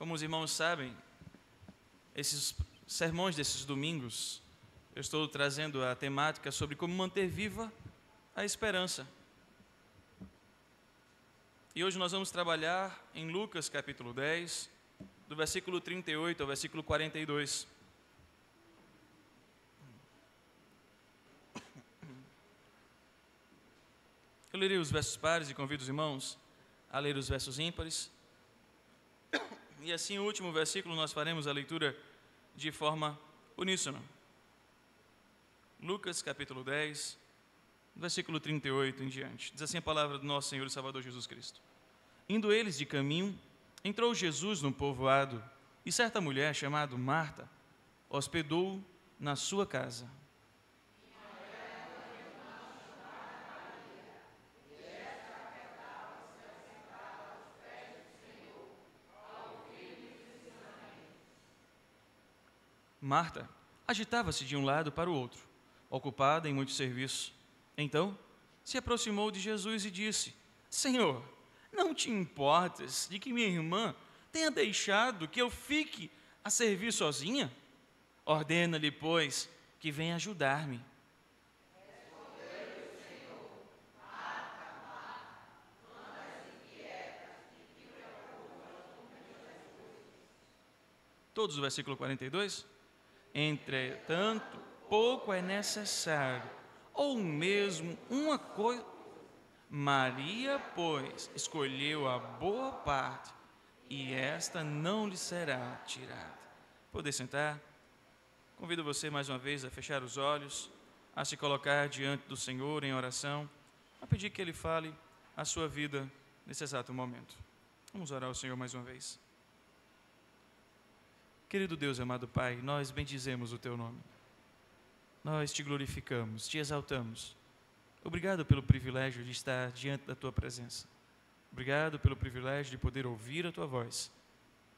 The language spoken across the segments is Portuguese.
Como os irmãos sabem, esses sermões desses domingos, eu estou trazendo a temática sobre como manter viva a esperança. E hoje nós vamos trabalhar em Lucas capítulo 10, do versículo 38 ao versículo 42. Eu lerei os versos pares e convido os irmãos a ler os versos ímpares. E assim, o último versículo, nós faremos a leitura de forma uníssona. Lucas capítulo 10, versículo 38 em diante. Diz assim a palavra do nosso Senhor e Salvador Jesus Cristo. Indo eles de caminho, entrou Jesus num povoado, e certa mulher, chamada Marta, hospedou-o na sua casa. Marta agitava-se de um lado para o outro, ocupada em muito serviço. Então, se aproximou de Jesus e disse: Senhor, não te importas de que minha irmã tenha deixado que eu fique a servir sozinha? Ordena-lhe, pois, que venha ajudar-me. Todos o versículo 42? Entretanto, pouco é necessário, ou mesmo uma coisa. Maria, pois, escolheu a boa parte, e esta não lhe será tirada. Poder sentar? Convido você mais uma vez a fechar os olhos, a se colocar diante do Senhor em oração, a pedir que Ele fale a sua vida nesse exato momento. Vamos orar ao Senhor mais uma vez. Querido Deus, amado Pai, nós bendizemos o Teu nome. Nós Te glorificamos, Te exaltamos. Obrigado pelo privilégio de estar diante da Tua presença. Obrigado pelo privilégio de poder ouvir a Tua voz.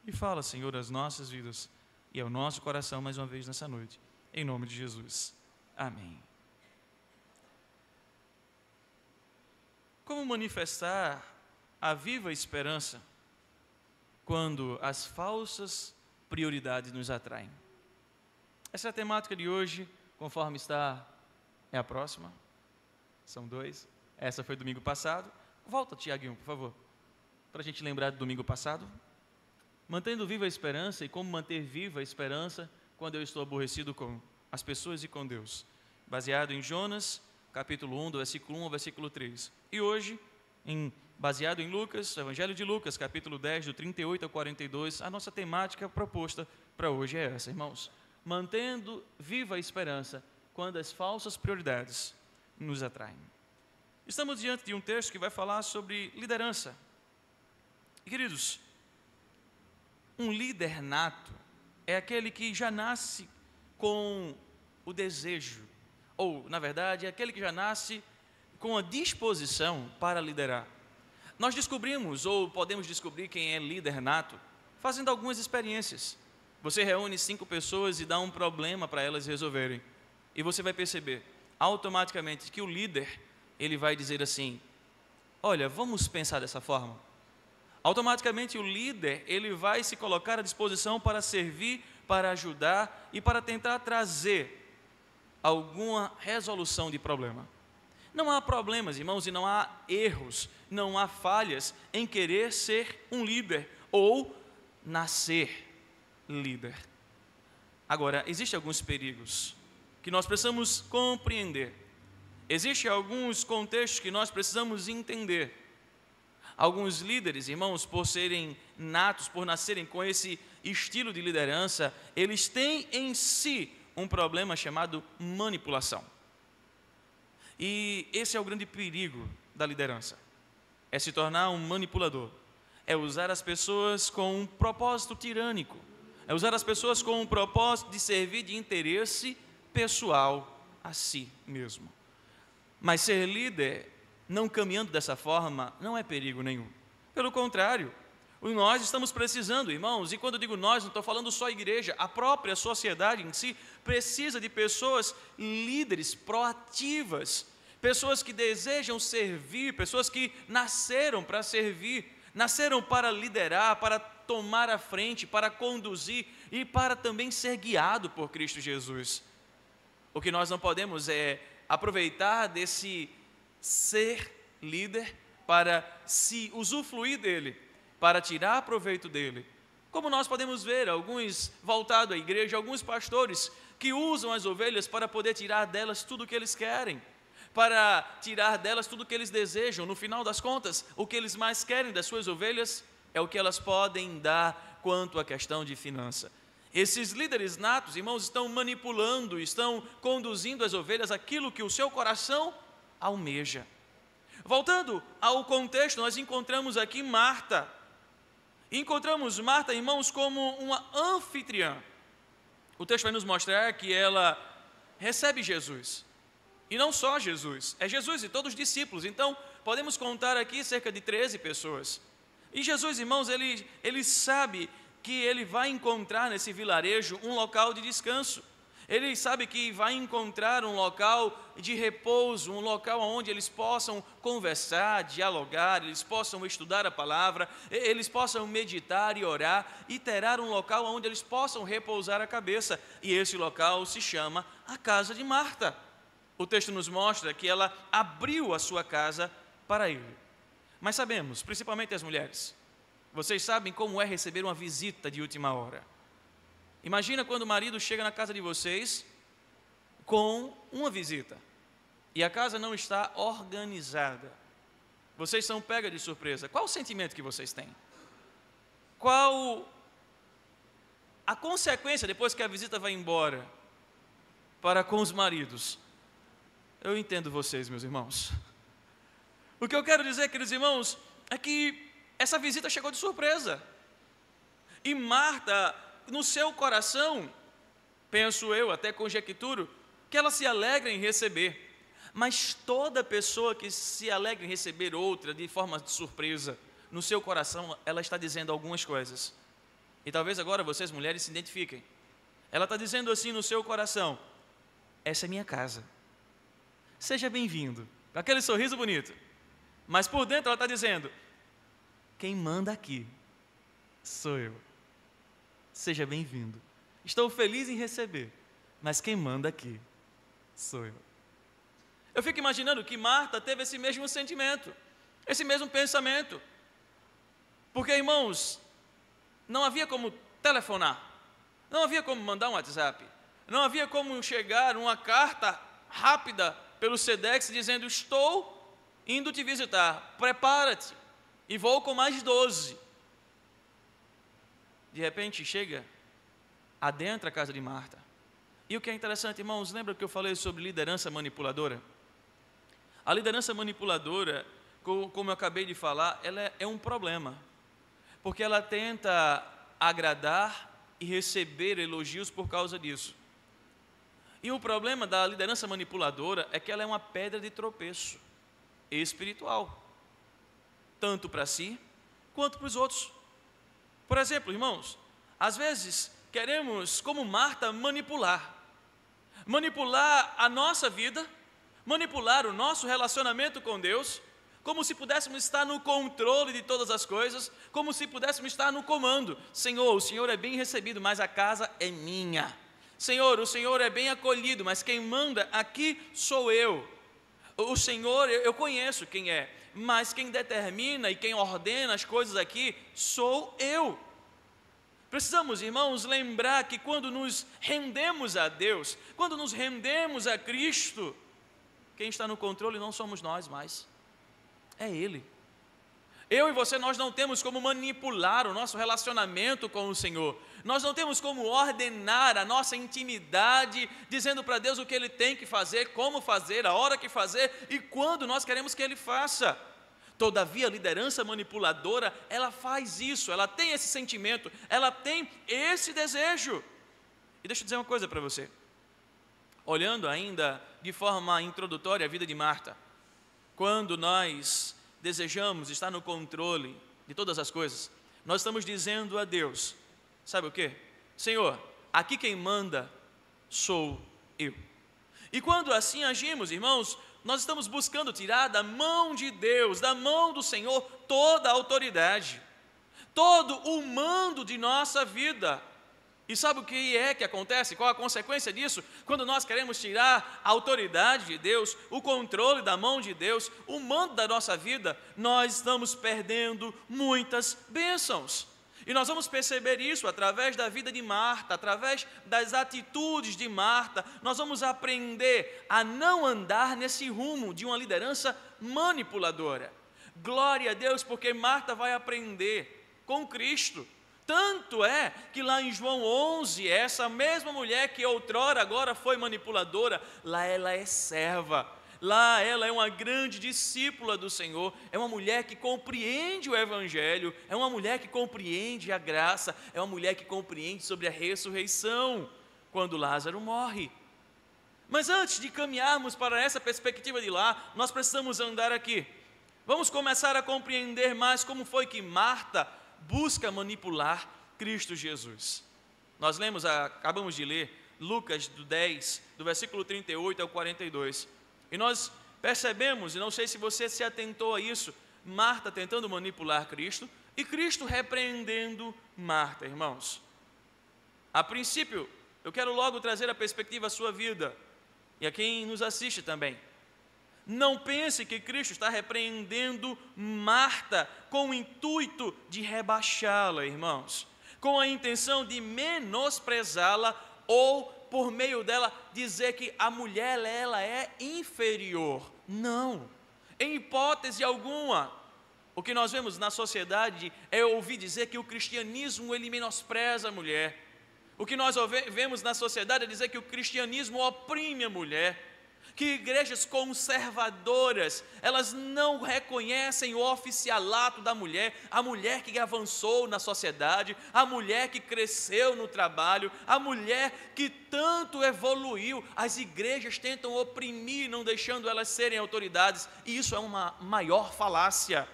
E fala, Senhor, às nossas vidas e ao nosso coração mais uma vez nessa noite. Em nome de Jesus. Amém. Como manifestar a viva esperança quando as falsas prioridades nos atraem? Essa é a temática de hoje, conforme está, é a próxima. São dois. Essa foi domingo passado. Volta, Tiaguinho, por favor, para a gente lembrar do domingo passado. Mantendo viva a esperança e como manter viva a esperança quando eu estou aborrecido com as pessoas e com Deus. Baseado em Jonas, capítulo 1, do versículo 1 ao versículo 3. E hoje, baseado em Lucas, Evangelho de Lucas, capítulo 10, do 38 ao 42, a nossa temática proposta para hoje é essa, irmãos. Mantendo viva a esperança quando as falsas prioridades nos atraem. Estamos diante de um texto que vai falar sobre liderança. E, queridos, um líder nato é aquele que já nasce com o desejo, ou, na verdade, é aquele que já nasce com a disposição para liderar. Nós descobrimos, ou podemos descobrir quem é líder nato, fazendo algumas experiências. Você reúne 5 pessoas e dá um problema para elas resolverem. E você vai perceber automaticamente que o líder, ele vai dizer assim: olha, vamos pensar dessa forma. Automaticamente o líder, ele vai se colocar à disposição para servir, para ajudar e para tentar trazer alguma resolução de problema. Não há problemas, irmãos, e não há erros, não há falhas em querer ser um líder ou nascer líder. Agora, existem alguns perigos que nós precisamos compreender. Existem alguns contextos que nós precisamos entender. Alguns líderes, irmãos, por serem natos, por nascerem com esse estilo de liderança, eles têm em si um problema chamado manipulação. E esse é o grande perigo da liderança. É se tornar um manipulador. É usar as pessoas com um propósito tirânico. É usar as pessoas com um propósito de servir de interesse pessoal a si mesmo. Mas ser líder, não caminhando dessa forma, não é perigo nenhum. Pelo contrário, nós estamos precisando, irmãos, e quando eu digo nós, não estou falando só a igreja, a própria sociedade em si precisa de pessoas líderes, proativas, pessoas que desejam servir, pessoas que nasceram para servir, nasceram para liderar, para tomar a frente, para conduzir e para também ser guiado por Cristo Jesus. O que nós não podemos é aproveitar desse ser líder para se usufruir dele, para tirar proveito dele. Como nós podemos ver, alguns voltados à igreja, alguns pastores que usam as ovelhas para poder tirar delas tudo o que eles querem, para tirar delas tudo o que eles desejam. No final das contas, o que eles mais querem das suas ovelhas é o que elas podem dar quanto à questão de finança. Esses líderes natos, irmãos, estão manipulando, estão conduzindo as ovelhas àquilo que o seu coração almeja. Voltando ao contexto, nós encontramos aqui Marta. Encontramos Marta, irmãos, como uma anfitriã. O texto vai nos mostrar que ela recebe Jesus. E não só Jesus, é Jesus e todos os discípulos. Então, podemos contar aqui cerca de 13 pessoas. E Jesus, irmãos, ele sabe que ele vai encontrar nesse vilarejo um local de descanso. Ele sabe que vai encontrar um local de repouso, um local onde eles possam conversar, dialogar, eles possam estudar a palavra, eles possam meditar e orar, e terá um local onde eles possam repousar a cabeça. E esse local se chama a casa de Marta. O texto nos mostra que ela abriu a sua casa para ele. Mas sabemos, principalmente as mulheres, vocês sabem como é receber uma visita de última hora. Imagina quando o marido chega na casa de vocês com uma visita e a casa não está organizada. Vocês são pega de surpresa. Qual o sentimento que vocês têm? Qual a consequência depois que a visita vai embora para com os maridos? Eu entendo vocês, meus irmãos. O que eu quero dizer, queridos irmãos, é que essa visita chegou de surpresa. E Marta, no seu coração, penso eu, até conjecturo, que ela se alegra em receber. Mas toda pessoa que se alegra em receber outra de forma de surpresa, no seu coração, ela está dizendo algumas coisas. E talvez agora vocês, mulheres, se identifiquem. Ela está dizendo assim no seu coração: essa é minha casa. Seja bem-vindo. Com aquele sorriso bonito. Mas por dentro ela está dizendo: quem manda aqui sou eu. Seja bem-vindo. Estou feliz em receber, mas quem manda aqui sou eu. Eu fico imaginando que Marta teve esse mesmo sentimento, esse mesmo pensamento. Porque, irmãos, não havia como telefonar, não havia como mandar um WhatsApp, não havia como chegar uma carta rápida pelo Sedex dizendo: estou indo te visitar, prepara-te, e vou com mais 12. De repente chega, adentra a casa de Marta. E o que é interessante, irmãos, lembra que eu falei sobre liderança manipuladora? A liderança manipuladora, como eu acabei de falar, ela é um problema, porque ela tenta agradar e receber elogios por causa disso. E o problema da liderança manipuladora é que ela é uma pedra de tropeço espiritual, tanto para si quanto para os outros. Por exemplo, irmãos, às vezes queremos, como Marta, manipular a nossa vida, manipular o nosso relacionamento com Deus, como se pudéssemos estar no controle de todas as coisas, como se pudéssemos estar no comando. Senhor, o Senhor é bem recebido, mas a casa é minha. Senhor, o Senhor é bem acolhido, mas quem manda aqui sou eu. O Senhor, eu conheço quem é, mas quem determina e quem ordena as coisas aqui sou eu. Precisamos, irmãos, lembrar que quando nos rendemos a Deus, quando nos rendemos a Cristo, quem está no controle não somos nós mais, é Ele. Eu e você, nós não temos como manipular o nosso relacionamento com o Senhor. Nós não temos como ordenar a nossa intimidade, dizendo para Deus o que Ele tem que fazer, como fazer, a hora que fazer e quando nós queremos que Ele faça. Todavia, a liderança manipuladora, ela faz isso, ela tem esse sentimento, ela tem esse desejo. E deixa eu dizer uma coisa para você. Olhando ainda de forma introdutória a vida de Marta, quando nós desejamos estar no controle de todas as coisas, nós estamos dizendo a Deus, sabe o quê? Senhor, aqui quem manda sou eu. E quando assim agimos, irmãos, nós estamos buscando tirar da mão de Deus, da mão do Senhor, toda a autoridade, todo o mando comando de nossa vida. E sabe o que é que acontece? Qual a consequência disso? Quando nós queremos tirar a autoridade de Deus, o controle da mão de Deus, o mando da nossa vida, nós estamos perdendo muitas bênçãos. E nós vamos perceber isso através da vida de Marta, através das atitudes de Marta. Nós vamos aprender a não andar nesse rumo de uma liderança manipuladora. Glória a Deus, porque Marta vai aprender com Cristo. Tanto é que lá em João 11, essa mesma mulher que outrora agora foi manipuladora, lá ela é serva, lá ela é uma grande discípula do Senhor, é uma mulher que compreende o Evangelho, é uma mulher que compreende a graça, é uma mulher que compreende sobre a ressurreição, quando Lázaro morre. Mas antes de caminharmos para essa perspectiva de lá, nós precisamos andar aqui. Vamos começar a compreender mais como foi que Marta busca manipular Cristo Jesus. Nós acabamos de ler Lucas 10, do versículo 38 ao 42. E nós percebemos, e não sei se você se atentou a isso, Marta tentando manipular Cristo e Cristo repreendendo Marta, irmãos. A princípio, eu quero logo trazer a perspectiva à sua vida e a quem nos assiste também. Não pense que Cristo está repreendendo Marta com o intuito de rebaixá-la, irmãos, com a intenção de menosprezá-la ou, por meio dela, dizer que a mulher ela é inferior. Não, em hipótese alguma. O que nós vemos na sociedade é ouvir dizer que o cristianismo ele menospreza a mulher. O que nós vemos na sociedade é dizer que o cristianismo oprime a mulher. Que igrejas conservadoras, elas não reconhecem o oficialato da mulher, a mulher que avançou na sociedade, a mulher que cresceu no trabalho, a mulher que tanto evoluiu. As igrejas tentam oprimir, não deixando elas serem autoridades, e isso é uma maior falácia.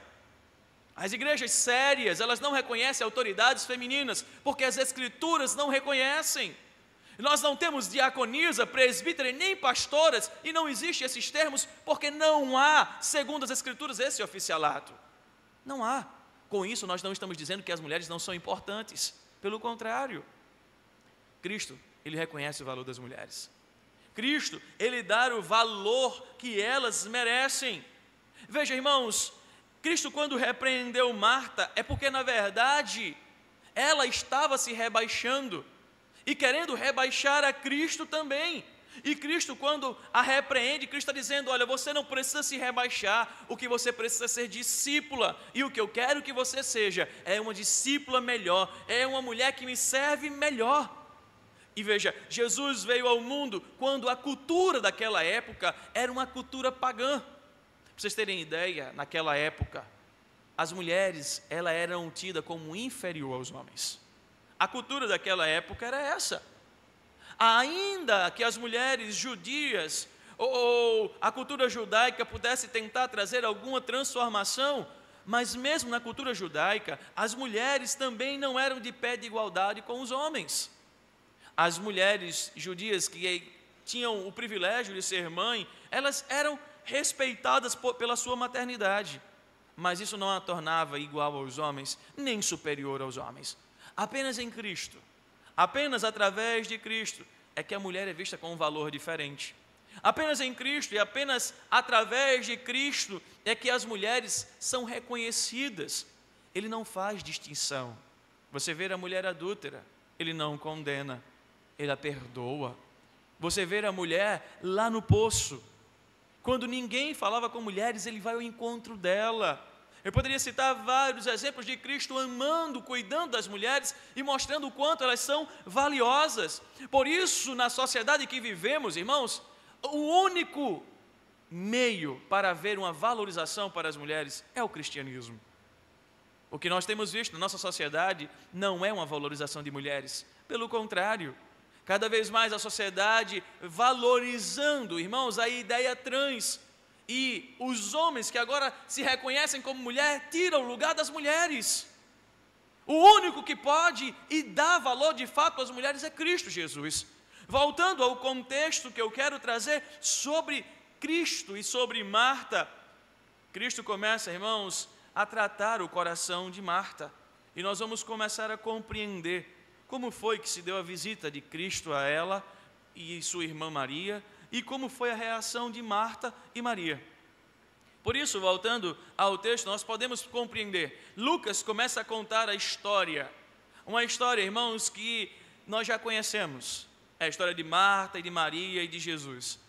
As igrejas sérias, elas não reconhecem autoridades femininas, porque as escrituras não reconhecem. Nós não temos diaconisa, presbítera nem pastoras, e não existem esses termos, porque não há, segundo as escrituras, esse oficialato. Não há. Com isso, nós não estamos dizendo que as mulheres não são importantes. Pelo contrário. Cristo, Ele reconhece o valor das mulheres. Cristo, Ele dá o valor que elas merecem. Veja, irmãos, Cristo quando repreendeu Marta, é porque na verdade, ela estava se rebaixando, e querendo rebaixar a Cristo também. E Cristo, quando a repreende, Cristo está dizendo: olha, você não precisa se rebaixar, o que você precisa é ser discípula, e o que eu quero que você seja, é uma discípula melhor, é uma mulher que me serve melhor. E veja, Jesus veio ao mundo quando a cultura daquela época era uma cultura pagã. Para vocês terem ideia, naquela época, as mulheres elas eram tidas como inferior aos homens. A cultura daquela época era essa. Ainda que as mulheres judias ou a cultura judaica pudesse tentar trazer alguma transformação, mas mesmo na cultura judaica, as mulheres também não eram de pé de igualdade com os homens. As mulheres judias que tinham o privilégio de ser mãe, elas eram respeitadas pela sua maternidade, mas isso não a tornava igual aos homens, nem superior aos homens. Apenas em Cristo, apenas através de Cristo, é que a mulher é vista com um valor diferente. Apenas em Cristo e apenas através de Cristo é que as mulheres são reconhecidas. Ele não faz distinção. Você vê a mulher adúltera, Ele não condena, Ele a perdoa. Você vê a mulher lá no poço, quando ninguém falava com mulheres, Ele vai ao encontro dela. Eu poderia citar vários exemplos de Cristo amando, cuidando das mulheres e mostrando o quanto elas são valiosas. Por isso, na sociedade que vivemos, irmãos, o único meio para haver uma valorização para as mulheres é o cristianismo. O que nós temos visto na nossa sociedade não é uma valorização de mulheres, pelo contrário, cada vez mais a sociedade valorizando, irmãos, a ideia trans. E os homens que agora se reconhecem como mulher, tiram o lugar das mulheres. O único que pode e dá valor de fato às mulheres é Cristo Jesus. Voltando ao contexto que eu quero trazer sobre Cristo e sobre Marta, Cristo começa, irmãos, a tratar o coração de Marta. E nós vamos começar a compreender como foi que se deu a visita de Cristo a ela e sua irmã Maria, e como foi a reação de Marta e Maria. Por isso, voltando ao texto, nós podemos compreender. Lucas começa a contar a história, uma história, irmãos, que nós já conhecemos. É a história de Marta e de Maria e de Jesus.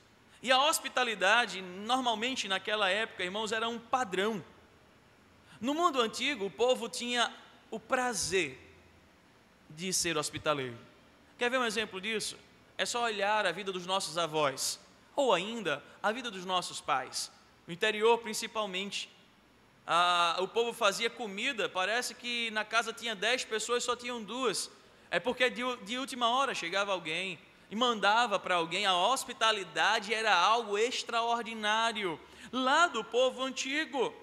E a hospitalidade, normalmente naquela época, irmãos, era um padrão. No mundo antigo, o povo tinha o prazer de ser hospitaleiro. Quer ver um exemplo disso? É só olhar a vida dos nossos avós, ou ainda a vida dos nossos pais. No interior, principalmente, o povo fazia comida, parece que na casa tinha 10 pessoas, só tinham 2. É porque de última hora chegava alguém e mandava para alguém. A hospitalidade era algo extraordinário lá do povo antigo.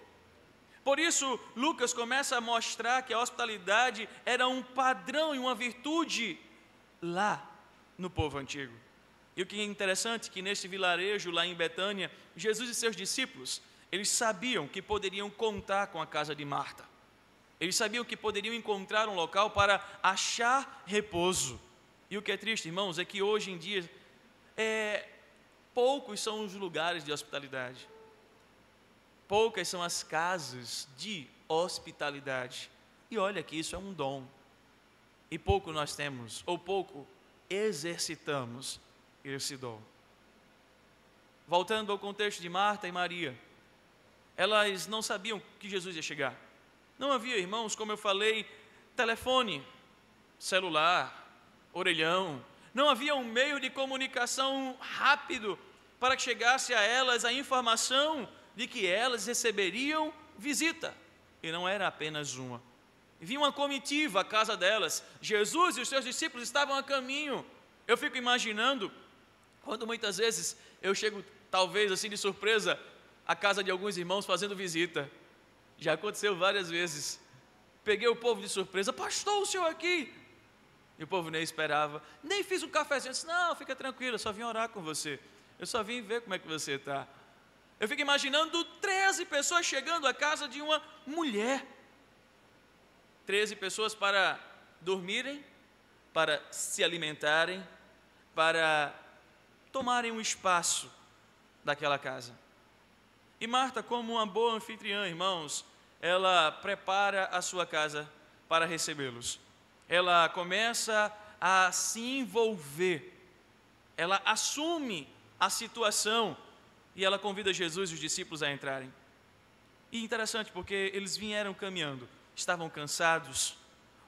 Por isso, Lucas começa a mostrar que a hospitalidade era um padrão e uma virtude lá no povo antigo. E o que é interessante é que nesse vilarejo lá em Betânia, Jesus e seus discípulos, eles sabiam que poderiam contar com a casa de Marta. Eles sabiam que poderiam encontrar um local para achar repouso. E o que é triste, irmãos, é que hoje em dia, poucos são os lugares de hospitalidade. Poucas são as casas de hospitalidade. E olha que isso é um dom. E pouco nós temos, ou pouco exercitamos esse dom. Voltando ao contexto de Marta e Maria, elas não sabiam que Jesus ia chegar. Não havia, irmãos, como eu falei, telefone, celular, orelhão. Não havia um meio de comunicação rápido para que chegasse a elas a informação de que elas receberiam visita. E não era apenas uma. Vinha uma comitiva à casa delas. Jesus e os seus discípulos estavam a caminho. Eu fico imaginando, quando muitas vezes eu chego, talvez assim de surpresa, à casa de alguns irmãos fazendo visita. Já aconteceu várias vezes. Peguei o povo de surpresa. Pastor, o senhor aqui? E o povo nem esperava. Nem fiz um cafezinho. Eu disse, não, fica tranquilo, eu só vim orar com você. Eu só vim ver como é que você está. Eu fico imaginando 13 pessoas chegando à casa de uma mulher. 13 pessoas para dormirem, para se alimentarem, para tomarem um espaço daquela casa. E Marta, como uma boa anfitriã, irmãos, ela prepara a sua casa para recebê-los. Ela começa a se envolver, ela assume a situação e ela convida Jesus e os discípulos a entrarem. E interessante porque eles vieram caminhando, estavam cansados.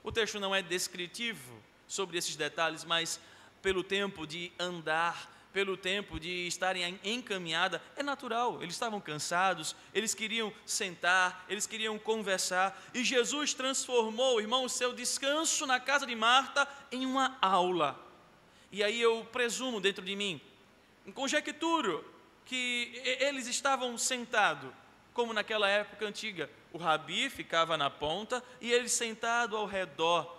O texto não é descritivo sobre esses detalhes, mas pelo tempo de andar, pelo tempo de estarem em caminhada, é natural, eles estavam cansados, eles queriam sentar, eles queriam conversar, e Jesus transformou, irmão, o seu descanso na casa de Marta em uma aula. E aí eu presumo dentro de mim, conjecturo, que eles estavam sentados, como naquela época antiga, o rabi ficava na ponta, e eles sentados ao redor,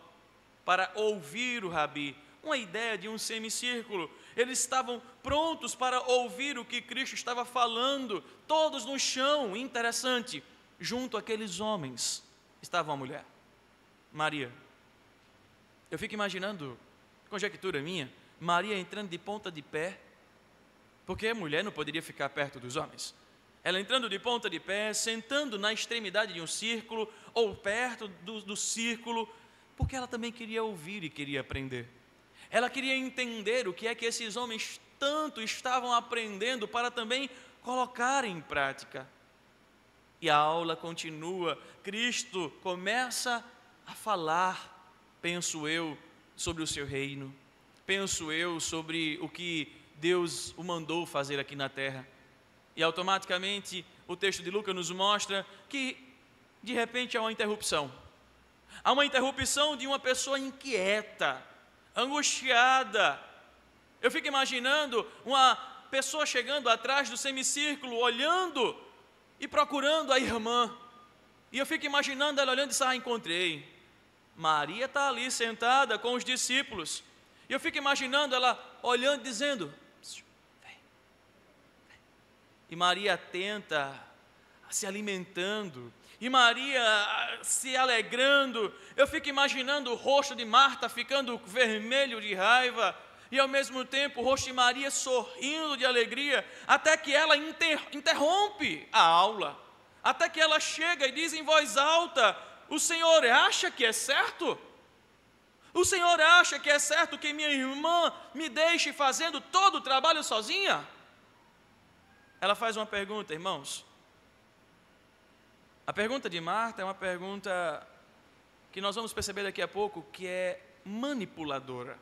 para ouvir o rabi, uma ideia de um semicírculo. Eles estavam prontos para ouvir o que Cristo estava falando, todos no chão. Interessante, junto àqueles homens estava uma mulher, Maria. Eu fico imaginando, conjectura minha, Maria entrando de ponta de pé, porque a mulher não poderia ficar perto dos homens. Ela entrando de ponta de pé, sentando na extremidade de um círculo, ou perto do círculo, porque ela também queria ouvir e queria aprender. Ela queria entender o que é que esses homens tanto estavam aprendendo para também colocar em prática. E a aula continua, Cristo começa a falar, penso eu, sobre o seu reino, penso eu sobre o que Deus o mandou fazer aqui na terra. E automaticamente o texto de Lucas nos mostra que de repente há uma interrupção. Há uma interrupção de uma pessoa inquieta, angustiada. Eu fico imaginando uma pessoa chegando atrás do semicírculo, olhando e procurando a irmã. E eu fico imaginando ela olhando e disse, encontrei. Maria está ali sentada com os discípulos. E eu fico imaginando ela olhando e dizendo, vem. E Maria atenta, se alimentando. e Maria se alegrando. Eu fico imaginando o rosto de Marta ficando vermelho de raiva, e ao mesmo tempo o rosto de Maria sorrindo de alegria, até que ela interrompe a aula, até que ela chega e diz em voz alta: o Senhor acha que é certo? O Senhor acha que é certo que minha irmã me deixe fazendo todo o trabalho sozinha? Ela faz uma pergunta, irmãos. A pergunta de Marta é uma pergunta que nós vamos perceber daqui a pouco que é manipuladora.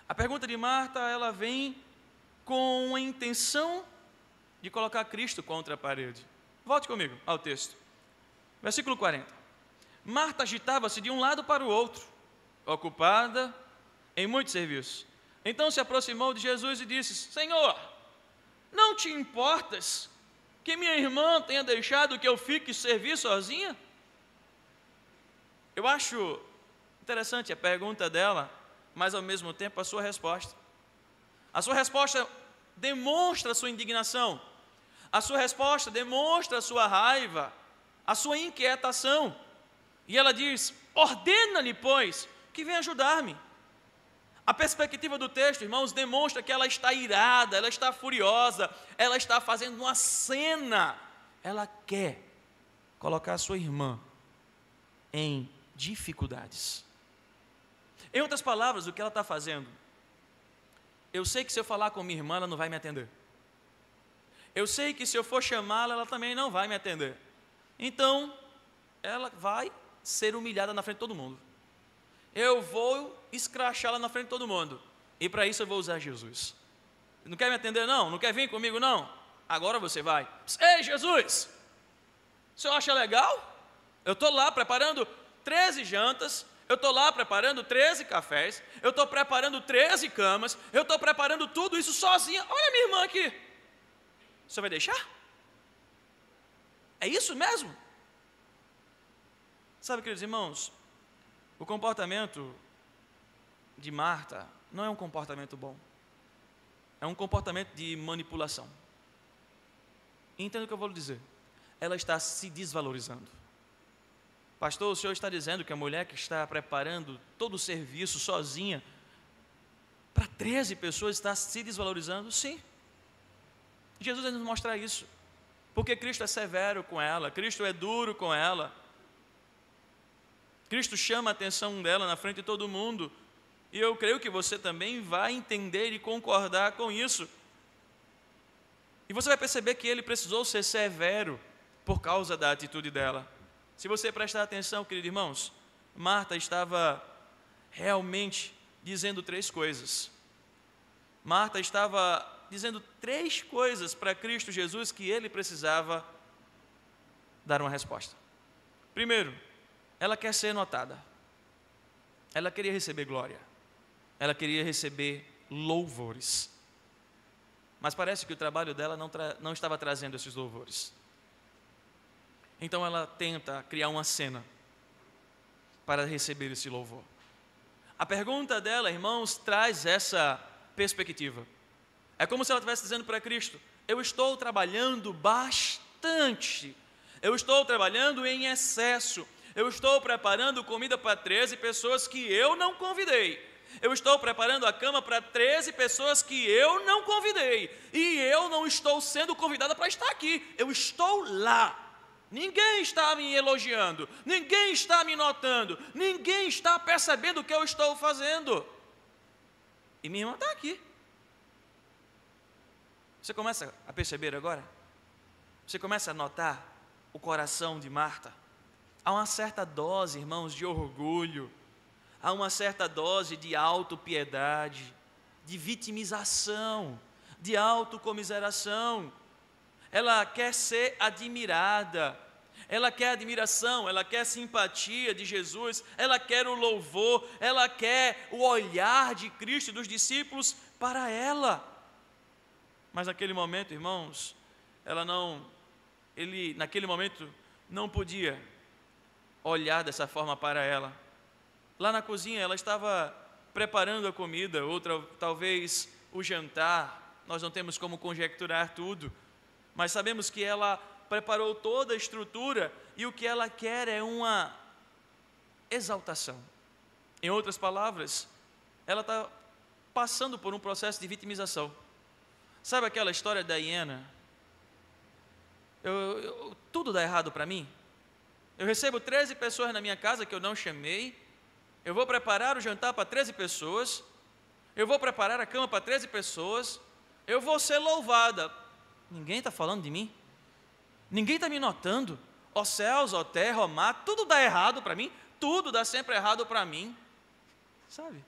A pergunta de Marta, ela vem com a intenção de colocar Cristo contra a parede. Volte comigo ao texto. Versículo 40. Marta agitava-se de um lado para o outro, ocupada em muito serviço. Então se aproximou de Jesus e disse: Senhor, não te importas que minha irmã tenha deixado que eu fique servir sozinha? Eu acho interessante a pergunta dela, mas ao mesmo tempo a sua resposta. A sua resposta demonstra a sua indignação. A sua resposta demonstra a sua raiva, a sua inquietação. E ela diz: ordena-lhe, pois, que venha ajudar-me. A perspectiva do texto, irmãos, demonstra que ela está irada, ela está furiosa, ela está fazendo uma cena. Ela quer colocar a sua irmã em dificuldades. Em outras palavras, o que ela está fazendo? Eu sei que se eu falar com minha irmã, ela não vai me atender. Eu sei que se eu for chamá-la, ela também não vai me atender. Então, ela vai ser humilhada na frente de todo mundo. Eu vou escrachá-la na frente de todo mundo. E para isso eu vou usar Jesus. Não quer me atender não? Não quer vir comigo não? Agora você vai. Ei, Jesus! O senhor acha legal? Eu estou lá preparando 13 jantas. Eu estou lá preparando 13 cafés. Eu estou preparando 13 camas. Eu estou preparando tudo isso sozinha. Olha a minha irmã aqui. O senhor vai deixar? É isso mesmo? Sabe, queridos irmãos, o comportamento de Marta não é um comportamento bom. É um comportamento de manipulação. Entenda o que eu vou lhe dizer. Ela está se desvalorizando. Pastor, o senhor está dizendo que a mulher que está preparando todo o serviço sozinha para 13 pessoas está se desvalorizando? Sim. Jesus vai nos mostrar isso. Porque Cristo é severo com ela, Cristo é duro com ela. Cristo chama a atenção dela na frente de todo mundo. E eu creio que você também vai entender e concordar com isso. E você vai perceber que ele precisou ser severo por causa da atitude dela. Se você prestar atenção, queridos irmãos, Marta estava realmente dizendo 3 coisas. Marta estava dizendo 3 coisas para Cristo Jesus que ele precisava dar uma resposta. Primeiro, ela quer ser notada. Ela queria receber glória. Ela queria receber louvores. Mas parece que o trabalho dela não estava trazendo esses louvores. Então ela tenta criar uma cena para receber esse louvor. A pergunta dela, irmãos, traz essa perspectiva. É como se ela estivesse dizendo para Cristo: eu estou trabalhando bastante. Eu estou trabalhando em excesso. Eu estou preparando comida para 13 pessoas que eu não convidei. Eu estou preparando a cama para 13 pessoas que eu não convidei. E eu não estou sendo convidada para estar aqui. Eu estou lá. Ninguém está me elogiando. Ninguém está me notando. Ninguém está percebendo o que eu estou fazendo. E minha irmã está aqui. Você começa a perceber agora? Você começa a notar o coração de Marta? Há uma certa dose, irmãos, de orgulho, há uma certa dose de autopiedade, de vitimização, de autocomiseração. Ela quer ser admirada, ela quer admiração, ela quer simpatia de Jesus, ela quer o louvor, ela quer o olhar de Cristo e dos discípulos para ela. Mas naquele momento, irmãos, ele naquele momento não podia olhar dessa forma para ela. Lá na cozinha ela estava preparando a comida, outra talvez o jantar. Nós não temos como conjecturar tudo, mas sabemos que ela preparou toda a estrutura e o que ela quer é uma exaltação. Em outras palavras, ela está passando por um processo de vitimização. Sabe aquela história da hiena? Tudo dá errado para mim. Eu recebo 13 pessoas na minha casa que eu não chamei. Eu vou preparar o jantar para 13 pessoas. Eu vou preparar a cama para 13 pessoas. Eu vou ser louvada. Ninguém está falando de mim. Ninguém está me notando. Ó céus, ó terra, ó mar, tudo dá errado para mim. Tudo dá sempre errado para mim. Sabe?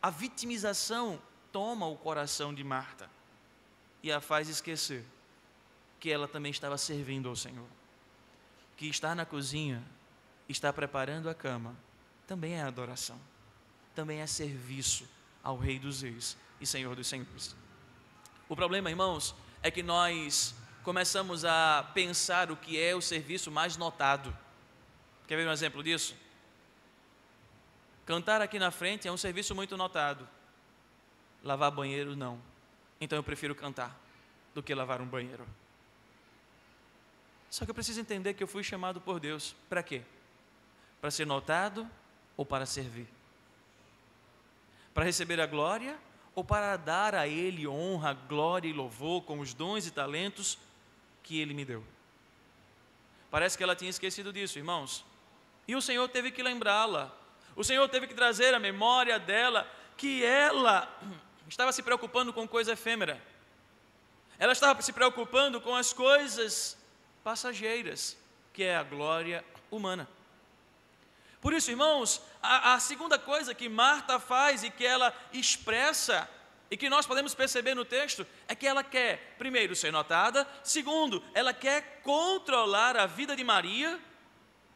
A vitimização toma o coração de Marta e a faz esquecer que ela também estava servindo ao Senhor. Que estar na cozinha, estar preparando a cama, também é adoração. Também é serviço ao Rei dos Reis e Senhor dos Senhores. O problema, irmãos, é que nós começamos a pensar o que é o serviço mais notado. Quer ver um exemplo disso? Cantar aqui na frente é um serviço muito notado. Lavar banheiro, não. Então eu prefiro cantar do que lavar um banheiro. Só que eu preciso entender que eu fui chamado por Deus. Para quê? Para ser notado ou para servir? Para receber a glória ou para dar a Ele honra, glória e louvor com os dons e talentos que Ele me deu? Parece que ela tinha esquecido disso, irmãos. E o Senhor teve que lembrá-la. O Senhor teve que trazer a memória dela que ela estava se preocupando com coisa efêmera. Ela estava se preocupando com as coisas passageiras, que é a glória humana. Por isso, irmãos, a segunda coisa que Marta faz e que ela expressa, e que nós podemos perceber no texto, é que ela quer, primeiro, ser notada. Segundo, ela quer controlar a vida de Maria.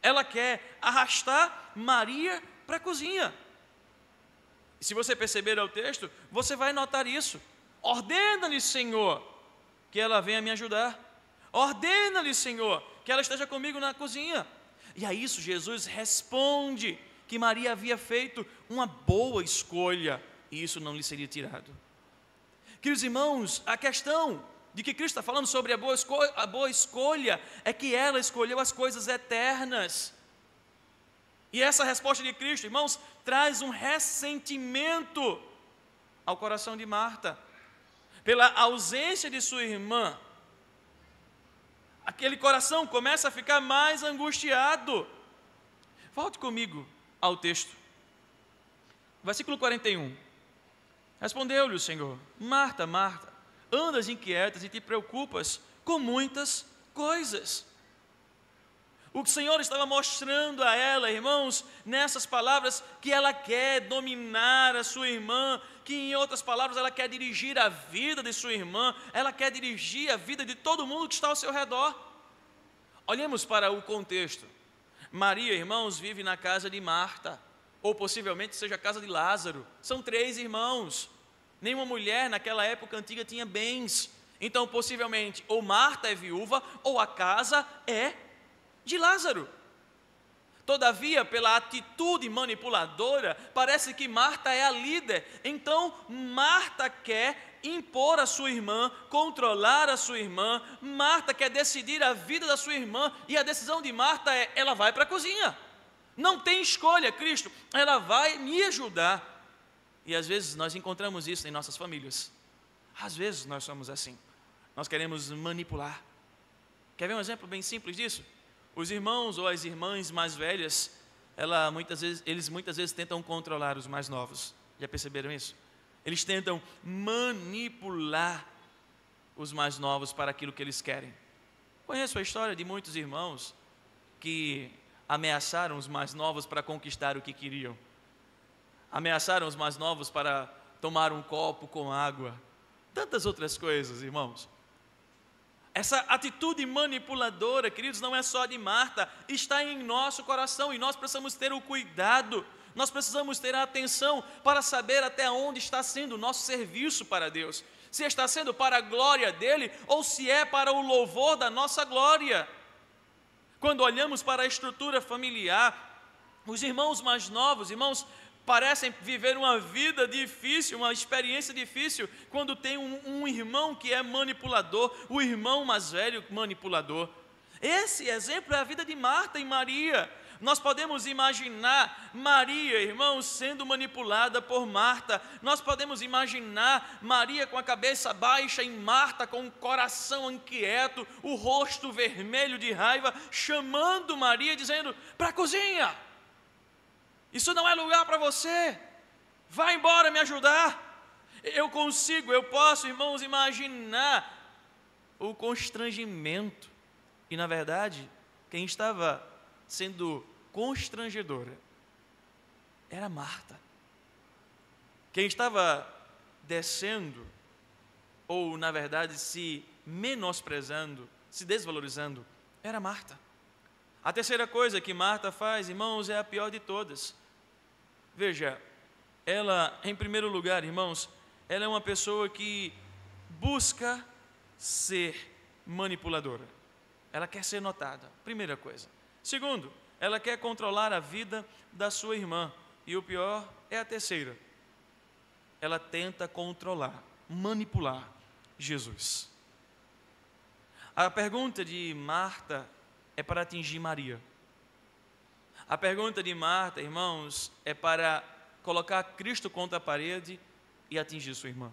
Ela quer arrastar Maria para a cozinha. E se você perceber ao texto, você vai notar isso. Ordena-lhe, Senhor, que ela venha me ajudar. Ordena-lhe, Senhor, que ela esteja comigo na cozinha. E a isso Jesus responde que Maria havia feito uma boa escolha e isso não lhe seria tirado. Queridos irmãos, a questão de que Cristo está falando sobre a boa escolha é que ela escolheu as coisas eternas. E essa resposta de Cristo, irmãos, traz um ressentimento ao coração de Marta pela ausência de sua irmã. Aquele coração começa a ficar mais angustiado. Volte comigo ao texto. Versículo 41. Respondeu-lhe o Senhor: Marta, Marta, andas inquietas e te preocupas com muitas coisas. O Senhor estava mostrando a ela, irmãos, nessas palavras, que ela quer dominar a sua irmã, que em outras palavras ela quer dirigir a vida de sua irmã, ela quer dirigir a vida de todo mundo que está ao seu redor. Olhemos para o contexto. Maria, irmãos, vive na casa de Marta, ou possivelmente seja a casa de Lázaro. São 3 irmãos. Nenhuma mulher naquela época antiga tinha bens. Então, possivelmente, ou Marta é viúva, ou a casa é de Lázaro. Todavia, pela atitude manipuladora, parece que Marta é a líder. Então, Marta quer impor a sua irmã, controlar a sua irmã. Marta quer decidir a vida da sua irmã. E a decisão de Marta é: ela vai para a cozinha. Não tem escolha, Cristo. Ela vai me ajudar. E às vezes nós encontramos isso em nossas famílias. Às vezes nós somos assim. Nós queremos manipular. Quer ver um exemplo bem simples disso? Os irmãos ou as irmãs mais velhas, eles muitas vezes tentam controlar os mais novos. Já perceberam isso? Eles tentam manipular os mais novos para aquilo que eles querem. Conheço a história de muitos irmãos que ameaçaram os mais novos para conquistar o que queriam. Ameaçaram os mais novos para tomar um copo com água. Tantas outras coisas, irmãos. Essa atitude manipuladora, queridos, não é só de Marta, está em nosso coração e nós precisamos ter o cuidado, nós precisamos ter a atenção para saber até onde está sendo o nosso serviço para Deus. Se está sendo para a glória dEle ou se é para o louvor da nossa glória. Quando olhamos para a estrutura familiar, os irmãos mais novos, irmãos, parecem viver uma vida difícil, uma experiência difícil, quando tem um irmão que é manipulador, o irmão mais velho manipulador. Esse exemplo é a vida de Marta e Maria. Nós podemos imaginar Maria, irmãos, sendo manipulada por Marta. Nós podemos imaginar Maria com a cabeça baixa e Marta com o coração inquieto, o rosto vermelho de raiva, chamando Maria, dizendo: para a cozinha, isso não é lugar para você, vai embora me ajudar. Eu posso, irmãos, imaginar o constrangimento. E na verdade, quem estava sendo constrangedora era Marta. Quem estava descendo, ou na verdade se menosprezando, se desvalorizando, era Marta. A terceira coisa que Marta faz, irmãos, é a pior de todas. Veja, ela, em primeiro lugar, irmãos, ela é uma pessoa que busca ser manipuladora. Ela quer ser notada, primeira coisa. Segundo, ela quer controlar a vida da sua irmã. E o pior é a terceira. Ela tenta controlar, manipular Jesus. A pergunta de Marta é para atingir Maria. A pergunta de Marta, irmãos, é para colocar Cristo contra a parede e atingir sua irmã.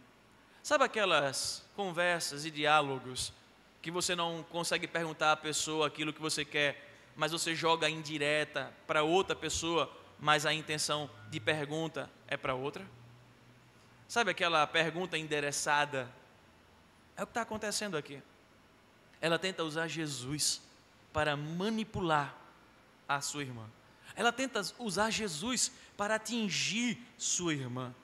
Sabe aquelas conversas e diálogos que você não consegue perguntar à pessoa aquilo que você quer, mas você joga indireta para outra pessoa, mas a intenção de pergunta é para outra? Sabe aquela pergunta endereçada? É o que está acontecendo aqui. Ela tenta usar Jesus para manipular a sua irmã. Ela tenta usar Jesus para atingir sua irmã.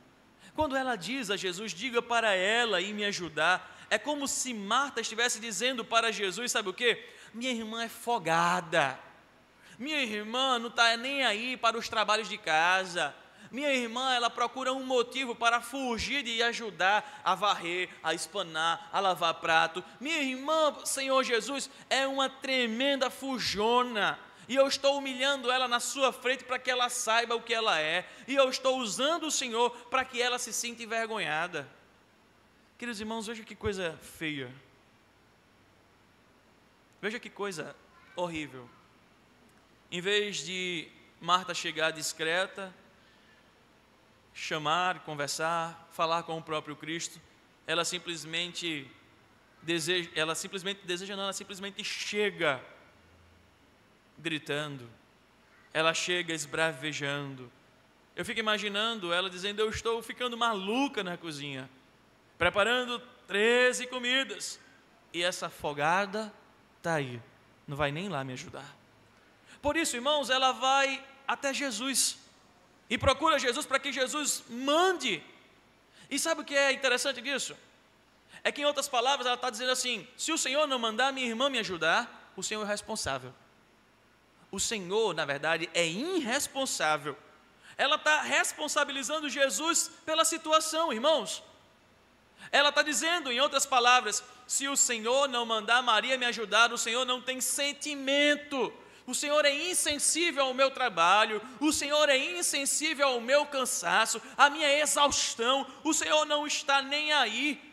Quando ela diz a Jesus: diga para ela ir me ajudar, é como se Marta estivesse dizendo para Jesus, sabe o quê? Minha irmã é folgada, minha irmã não está nem aí para os trabalhos de casa, minha irmã, ela procura um motivo para fugir de ajudar a varrer, a espanar, a lavar prato. Minha irmã, Senhor Jesus, é uma tremenda fujona, e eu estou humilhando ela na sua frente para que ela saiba o que ela é, e eu estou usando o Senhor para que ela se sinta envergonhada. Queridos irmãos, veja que coisa feia, veja que coisa horrível. Em vez de Marta chegar discreta, chamar, conversar, falar com o próprio Cristo, ela simplesmente chega gritando, ela chega esbravejando. Eu fico imaginando ela dizendo: eu estou ficando maluca na cozinha, preparando 13 comidas, e essa folgada está aí, não vai nem lá me ajudar. Por isso, irmãos, ela vai até Jesus e procura Jesus para que Jesus mande. E sabe o que é interessante disso? É que, em outras palavras, ela está dizendo assim: se o Senhor não mandar minha irmã me ajudar, o Senhor é responsável. O Senhor, na verdade, é irresponsável. Ela está responsabilizando Jesus pela situação, irmãos. Ela está dizendo, em outras palavras, se o Senhor não mandar Maria me ajudar, o Senhor não tem sentimento. O Senhor é insensível ao meu trabalho, o Senhor é insensível ao meu cansaço, à minha exaustão, o Senhor não está nem aí.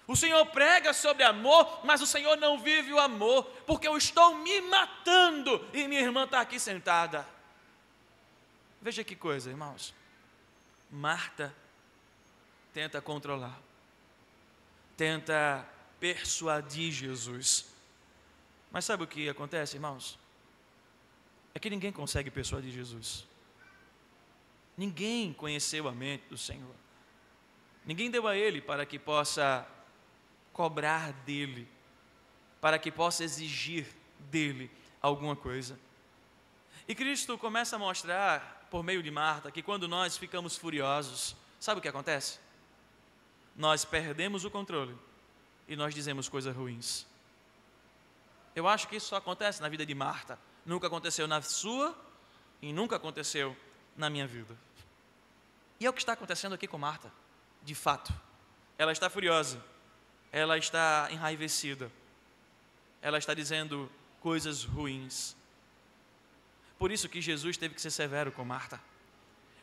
O Senhor prega sobre amor, mas o Senhor não vive o amor, porque eu estou me matando e minha irmã está aqui sentada. Veja que coisa, irmãos. Marta tenta controlar, tenta persuadir Jesus. Mas sabe o que acontece, irmãos? É que ninguém consegue persuadir Jesus. Ninguém conheceu a mente do Senhor. Ninguém deu a Ele para que possa cobrar dele, para que possa exigir dele alguma coisa. E Cristo começa a mostrar, por meio de Marta, que quando nós ficamos furiosos, sabe o que acontece? Nós perdemos o controle e nós dizemos coisas ruins. Eu acho que isso só acontece na vida de Marta. Nunca aconteceu na sua e nunca aconteceu na minha vida. E é o que está acontecendo aqui com Marta, de fato. Ela está furiosa, ela está enraivecida, ela está dizendo coisas ruins. Por isso que Jesus teve que ser severo com Marta.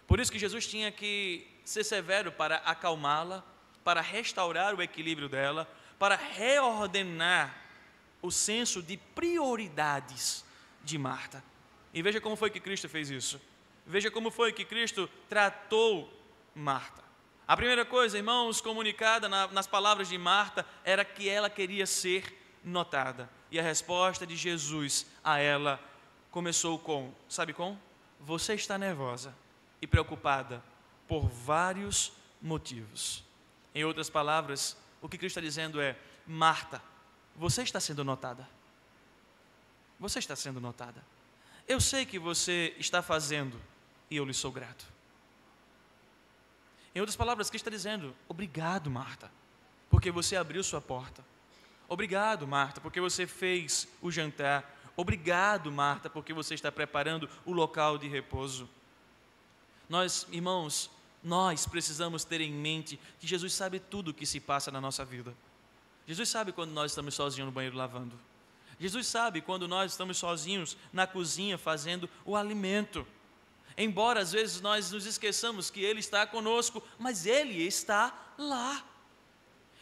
Por isso que Jesus tinha que ser severo para acalmá-la, para restaurar o equilíbrio dela, para reordenar o senso de prioridades de Marta. E veja como foi que Cristo fez isso. Veja como foi que Cristo tratou Marta. A primeira coisa, irmãos, comunicada nas palavras de Marta, era que ela queria ser notada. E a resposta de Jesus a ela começou com, sabe com? Você está nervosa e preocupada por vários motivos. Em outras palavras, o que Cristo está dizendo é: Marta, você está sendo notada. Você está sendo notada. Eu sei que você está fazendo e eu lhe sou grato. Em outras palavras, Cristo está dizendo: obrigado, Marta, porque você abriu sua porta. Obrigado, Marta, porque você fez o jantar. Obrigado, Marta, porque você está preparando o local de repouso. Nós, irmãos, nós precisamos ter em mente que Jesus sabe tudo o que se passa na nossa vida. Jesus sabe quando nós estamos sozinhos no banheiro lavando. Jesus sabe quando nós estamos sozinhos na cozinha fazendo o alimento. Embora às vezes nós nos esqueçamos que Ele está conosco, mas Ele está lá.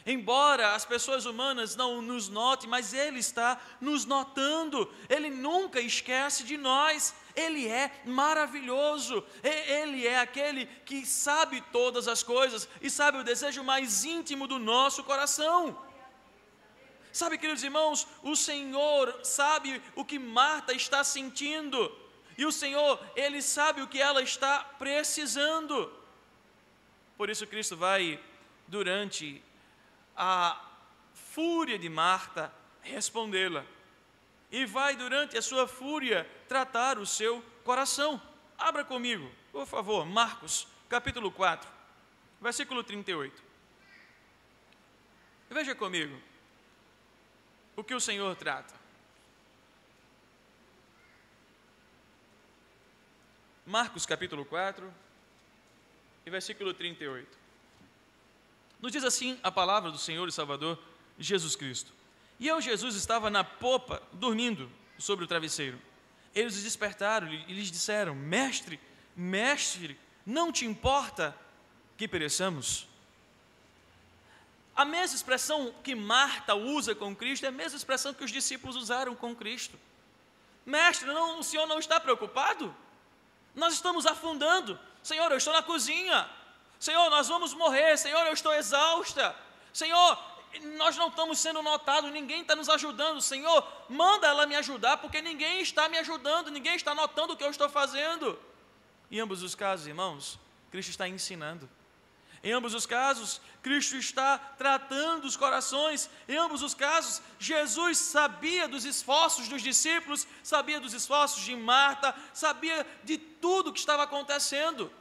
Embora as pessoas humanas não nos notem, mas Ele está nos notando. Ele nunca esquece de nós. Ele é maravilhoso. Ele é aquele que sabe todas as coisas e sabe o desejo mais íntimo do nosso coração. Sabe, queridos irmãos, o Senhor sabe o que Marta está sentindo. E o Senhor, Ele sabe o que ela está precisando. Por isso Cristo vai, durante a fúria de Marta, respondê-la. E vai, durante a sua fúria, tratar o seu coração. Abra comigo, por favor, Marcos, capítulo 4, versículo 38. Veja comigo o que o Senhor trata. Marcos, capítulo 4, e versículo 38. Nos diz assim a palavra do Senhor e Salvador Jesus Cristo: e eu, Jesus, estava na popa, dormindo sobre o travesseiro. Eles despertaram e lhes disseram: Mestre, Mestre, não te importa que pereçamos? A mesma expressão que Marta usa com Cristo é a mesma expressão que os discípulos usaram com Cristo. Mestre, o Senhor não está preocupado? Nós estamos afundando. Senhor, eu estou na cozinha. Senhor, nós vamos morrer. Senhor, eu estou exausta. Senhor, nós não estamos sendo notados, ninguém está nos ajudando. Senhor, manda ela me ajudar, porque ninguém está me ajudando, ninguém está notando o que eu estou fazendo. Em ambos os casos, irmãos, Cristo está ensinando. Em ambos os casos, Cristo está tratando os corações. Em ambos os casos, Jesus sabia dos esforços dos discípulos, sabia dos esforços de Marta, sabia de tudo o que estava acontecendo.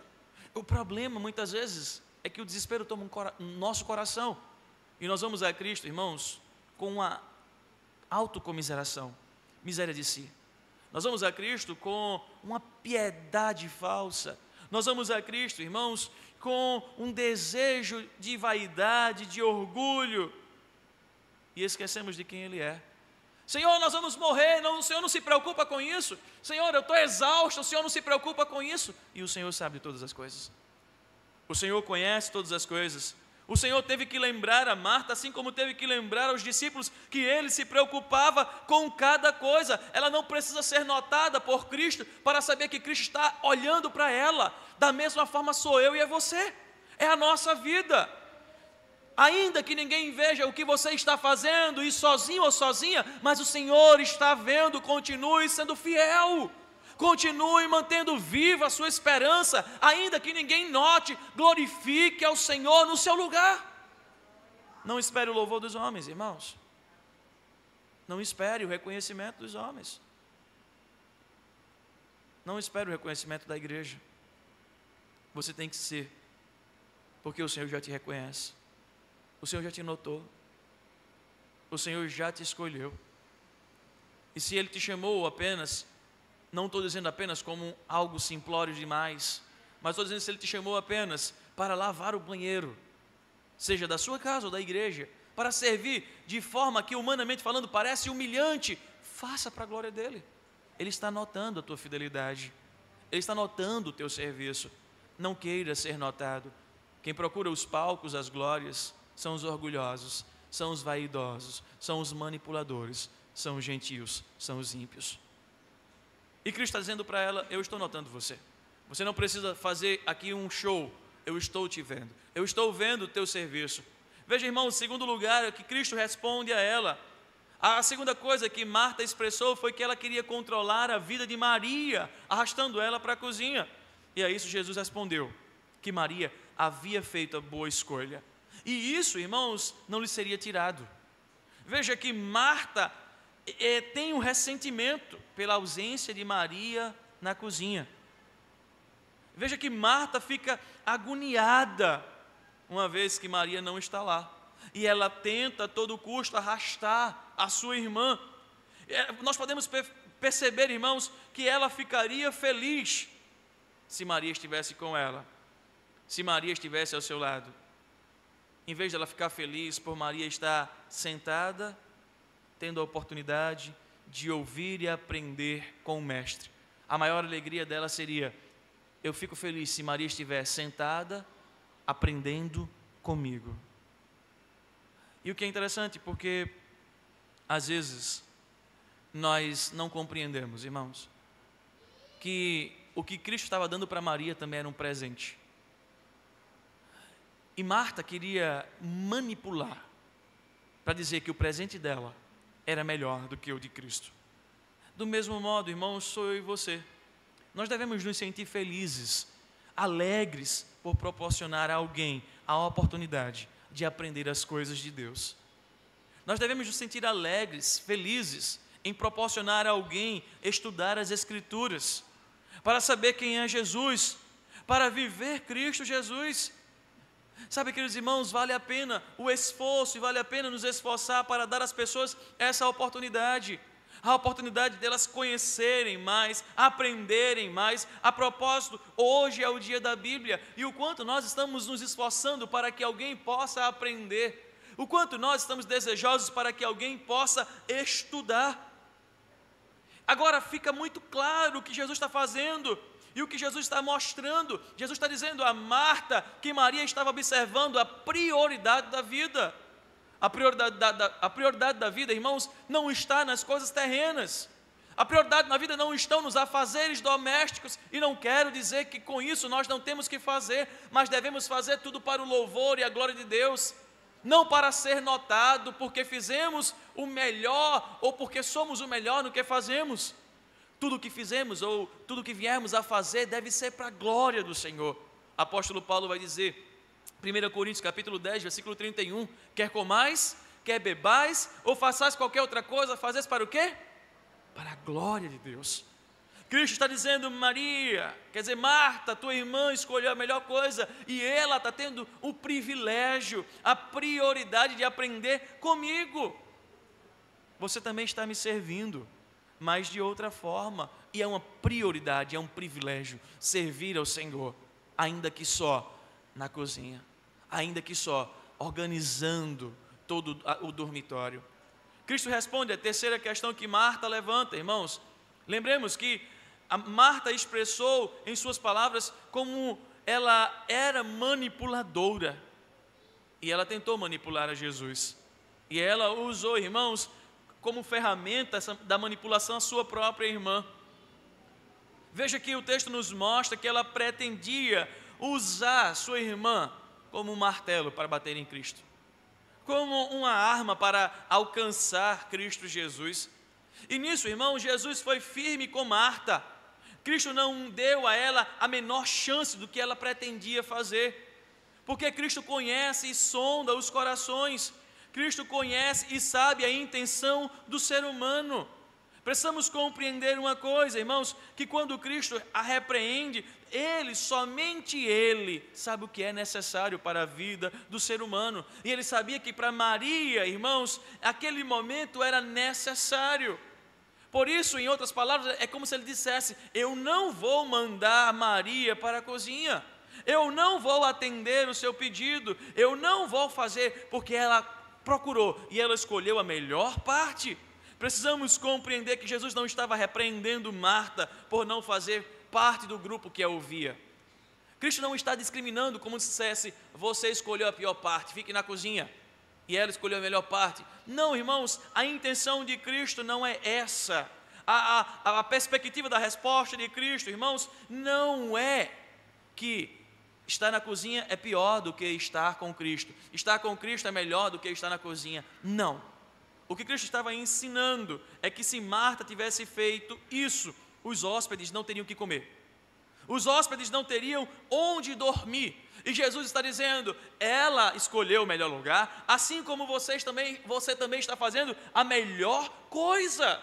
O problema, muitas vezes, é que o desespero toma nosso coração. E nós vamos a Cristo, irmãos, com uma autocomiseração, miséria de si. Nós vamos a Cristo com uma piedade falsa. Nós vamos a Cristo, irmãos, com um desejo de vaidade, de orgulho, e esquecemos de quem Ele é. Senhor, nós vamos morrer, o Senhor não se preocupa com isso. Senhor, eu estou exausto, o Senhor não se preocupa com isso. E o Senhor sabe de todas as coisas. O Senhor conhece todas as coisas. O Senhor teve que lembrar a Marta, assim como teve que lembrar aos discípulos, que Ele se preocupava com cada coisa. Ela não precisa ser notada por Cristo para saber que Cristo está olhando para ela. Da mesma forma sou eu e é você. É a nossa vida. Ainda que ninguém veja o que você está fazendo, e sozinho ou sozinha, mas o Senhor está vendo. Continue sendo fiel. Continue mantendo viva a sua esperança, ainda que ninguém note. Glorifique ao Senhor no seu lugar. Não espere o louvor dos homens, irmãos. Não espere o reconhecimento dos homens. Não espere o reconhecimento da igreja. Você tem que ser, porque o Senhor já te reconhece. O Senhor já te notou. O Senhor já te escolheu. E se Ele te chamou apenas, não estou dizendo apenas como algo simplório demais, mas estou dizendo que se Ele te chamou apenas para lavar o banheiro, seja da sua casa ou da igreja, para servir de forma que, humanamente falando, parece humilhante, faça para a glória dEle. Ele está notando a tua fidelidade. Ele está notando o teu serviço. Não queira ser notado. Quem procura os palcos, as glórias, são os orgulhosos, são os vaidosos, são os manipuladores. são os gentios, são os ímpios. E Cristo está dizendo para ela: eu estou notando você. Você não precisa fazer aqui um show. Eu estou te vendo. Eu estou vendo o teu serviço. Veja, irmão, o segundo lugar que Cristo responde a ela. A segunda coisa que Marta expressou foi que ela queria controlar a vida de Maria, arrastando ela para a cozinha. E a isso Jesus respondeu que Maria havia feito a boa escolha. E isso, irmãos, não lhe seria tirado. Veja que Marta tem um ressentimento pela ausência de Maria na cozinha. Veja que Marta fica agoniada uma vez que Maria não está lá. E ela tenta a todo custo arrastar a sua irmã. Nós podemos perceber, irmãos, que ela ficaria feliz se Maria estivesse com ela, se Maria estivesse ao seu lado. Em vez de ela ficar feliz por Maria estar sentada, tendo a oportunidade de ouvir e aprender com o Mestre, a maior alegria dela seria: eu fico feliz se Maria estiver sentada, aprendendo comigo. E o que é interessante, porque às vezes nós não compreendemos, irmãos, que o que Cristo estava dando para Maria também era um presente. E Marta queria manipular para dizer que o presente dela era melhor do que o de Cristo. Do mesmo modo, irmãos, sou eu e você. Nós devemos nos sentir felizes, alegres por proporcionar a alguém a oportunidade de aprender as coisas de Deus. Nós devemos nos sentir alegres, felizes em proporcionar a alguém estudar as Escrituras, para saber quem é Jesus, para viver Cristo Jesus. Sabe, queridos irmãos, vale a pena o esforço e vale a pena nos esforçar para dar às pessoas essa oportunidade. A oportunidade delas conhecerem mais, aprenderem mais. A propósito, hoje é o dia da Bíblia, e o quanto nós estamos nos esforçando para que alguém possa aprender, o quanto nós estamos desejosos para que alguém possa estudar. Agora fica muito claro o que Jesus está fazendo e o que Jesus está mostrando. Jesus está dizendo a Marta que Maria estava observando a prioridade da vida. A prioridade da vida, irmãos, não está nas coisas terrenas. A prioridade na vida não estão nos afazeres domésticos. E não quero dizer que com isso nós não temos que fazer, mas devemos fazer tudo para o louvor e a glória de Deus. Não para ser notado porque fizemos o melhor ou porque somos o melhor no que fazemos. Tudo o que fizemos ou tudo o que viermos a fazer deve ser para a glória do Senhor. Apóstolo Paulo vai dizer, 1 Coríntios capítulo 10, versículo 31, quer comais, quer bebais, ou façais qualquer outra coisa, fazeis para o quê? Para a glória de Deus. Cristo está dizendo, Maria, quer dizer, Marta, tua irmã escolheu a melhor coisa, e ela está tendo o privilégio, a prioridade de aprender comigo. Você também está me servindo, mas de outra forma, e é uma prioridade, é um privilégio, servir ao Senhor, ainda que só na cozinha, ainda que só organizando todo o dormitório. Cristo responde a terceira questão que Marta levanta, irmãos. Lembremos que a Marta expressou em suas palavras como ela era manipuladora, e ela tentou manipular a Jesus, e ela usou, irmãos, como ferramenta da manipulação a sua própria irmã. Veja que o texto nos mostra que ela pretendia usar sua irmã como um martelo para bater em Cristo, como uma arma para alcançar Cristo Jesus. E nisso, irmão, Jesus foi firme com Marta. Cristo não deu a ela a menor chance do que ela pretendia fazer, porque Cristo conhece e sonda os corações. Cristo conhece e sabe a intenção do ser humano. Precisamos compreender uma coisa, irmãos, que quando Cristo a repreende, Ele, somente Ele, sabe o que é necessário para a vida do ser humano. E Ele sabia que para Maria, irmãos, aquele momento era necessário. Por isso, em outras palavras, é como se Ele dissesse, eu não vou mandar Maria para a cozinha, eu não vou atender o seu pedido, eu não vou fazer, porque ela procurou e ela escolheu a melhor parte. Precisamos compreender que Jesus não estava repreendendo Marta por não fazer parte do grupo que a ouvia. Cristo não está discriminando como se dissesse, você escolheu a pior parte, fique na cozinha. e ela escolheu a melhor parte. Não, irmãos, a intenção de Cristo não é essa. A perspectiva da resposta de Cristo, irmãos, não é que estar na cozinha é pior do que estar com Cristo. Estar com Cristo é melhor do que estar na cozinha. Não. O que Cristo estava ensinando é que se Marta tivesse feito isso, os hóspedes não teriam o que comer. Os hóspedes não teriam onde dormir. E Jesus está dizendo, ela escolheu o melhor lugar, assim como você também está fazendo a melhor coisa.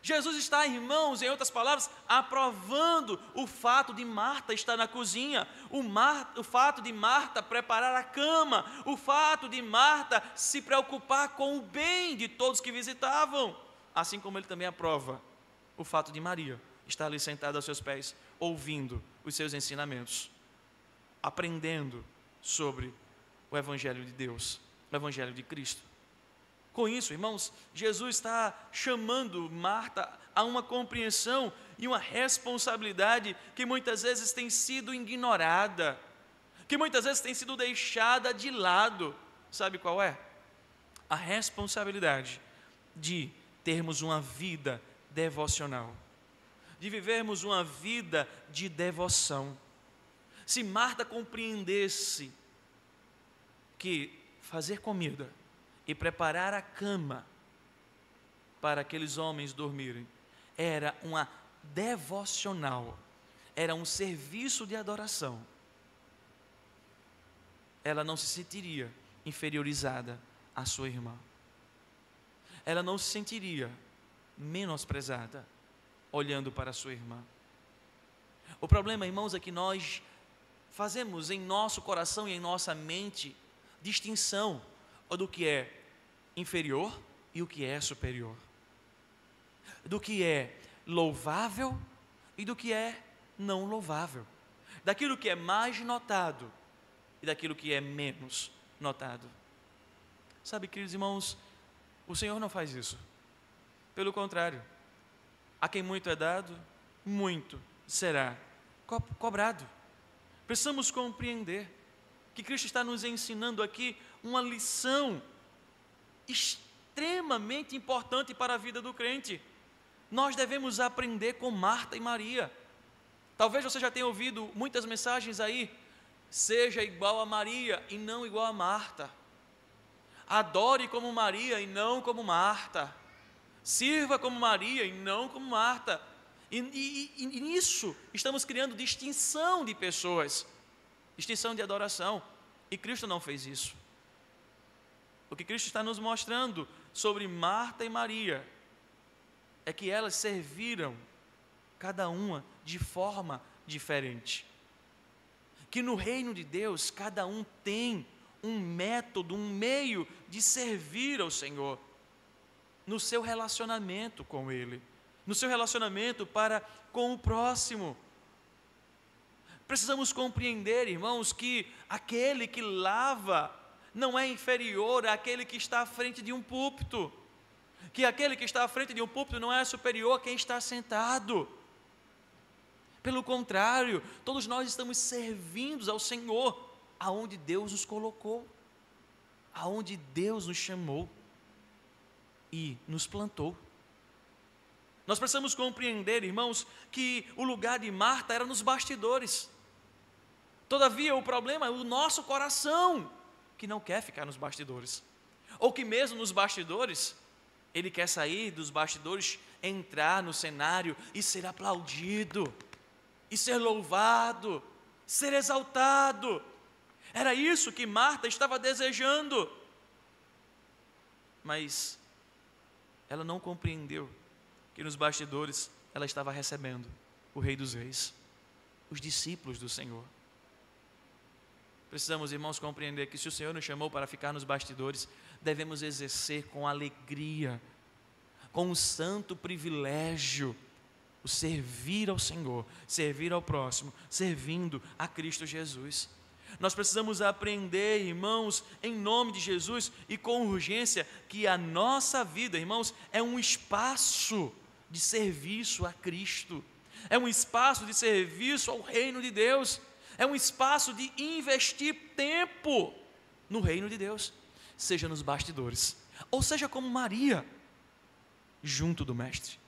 Jesus está, irmãos, em outras palavras, aprovando o fato de Marta estar na cozinha, o fato de Marta preparar a cama, o fato de Marta se preocupar com o bem de todos que visitavam, assim como ele também aprova o fato de Maria estar ali sentada aos seus pés, ouvindo os seus ensinamentos, aprendendo sobre o Evangelho de Deus, o Evangelho de Cristo. Com isso, irmãos, Jesus está chamando Marta a uma compreensão e uma responsabilidade que muitas vezes tem sido ignorada, que muitas vezes tem sido deixada de lado. Sabe qual é? A responsabilidade de termos uma vida devocional, de vivermos uma vida de devoção. Se Marta compreendesse que fazer comida e preparar a cama para aqueles homens dormirem era uma devocional, era um serviço de adoração, ela não se sentiria inferiorizada à sua irmã, ela não se sentiria menosprezada olhando para a sua irmã. O problema, irmãos, é que nós fazemos em nosso coração e em nossa mente distinção do que é inferior e o que é superior, do que é louvável e do que é não louvável, daquilo que é mais notado e daquilo que é menos notado. Sabe, queridos irmãos, o Senhor não faz isso. Pelo contrário, a quem muito é dado, muito será cobrado. Precisamos compreender que Cristo está nos ensinando aqui uma lição extremamente importante para a vida do crente. Nós devemos aprender com Marta e Maria. Talvez você já tenha ouvido muitas mensagens aí, seja igual a Maria e não igual a Marta. Adore como Maria e não como Marta. Sirva como Maria e não como Marta. E nisso estamos criando distinção de pessoas, distinção de adoração. E Cristo não fez isso. O que Cristo está nos mostrando sobre Marta e Maria é que elas serviram cada uma de forma diferente. Que no reino de Deus cada um tem um método, um meio de servir ao Senhor, no seu relacionamento com Ele, no seu relacionamento para com o próximo. Precisamos compreender, irmãos, que aquele que lava não é inferior àquele que está à frente de um púlpito, que aquele que está à frente de um púlpito não é superior a quem está sentado. Pelo contrário, todos nós estamos servindo ao Senhor, aonde Deus nos colocou, aonde Deus nos chamou e nos plantou. Nós precisamos compreender, irmãos, que o lugar de Marta era nos bastidores. Todavia, o problema é o nosso coração, que não quer ficar nos bastidores, ou que mesmo nos bastidores, ele quer sair dos bastidores, entrar no cenário e ser aplaudido, e ser louvado, ser exaltado. Era isso que Marta estava desejando, mas ela não compreendeu que nos bastidores ela estava recebendo o Rei dos Reis, os discípulos do Senhor. Precisamos, irmãos, compreender que se o Senhor nos chamou para ficar nos bastidores, devemos exercer com alegria, com um santo privilégio, o servir ao Senhor, servir ao próximo, servindo a Cristo Jesus. Nós precisamos aprender, irmãos, em nome de Jesus e com urgência, que a nossa vida, irmãos, é um espaço de serviço a Cristo, é um espaço de serviço ao reino de Deus, é um espaço de investir tempo no reino de Deus, seja nos bastidores, ou seja como Maria, junto do Mestre,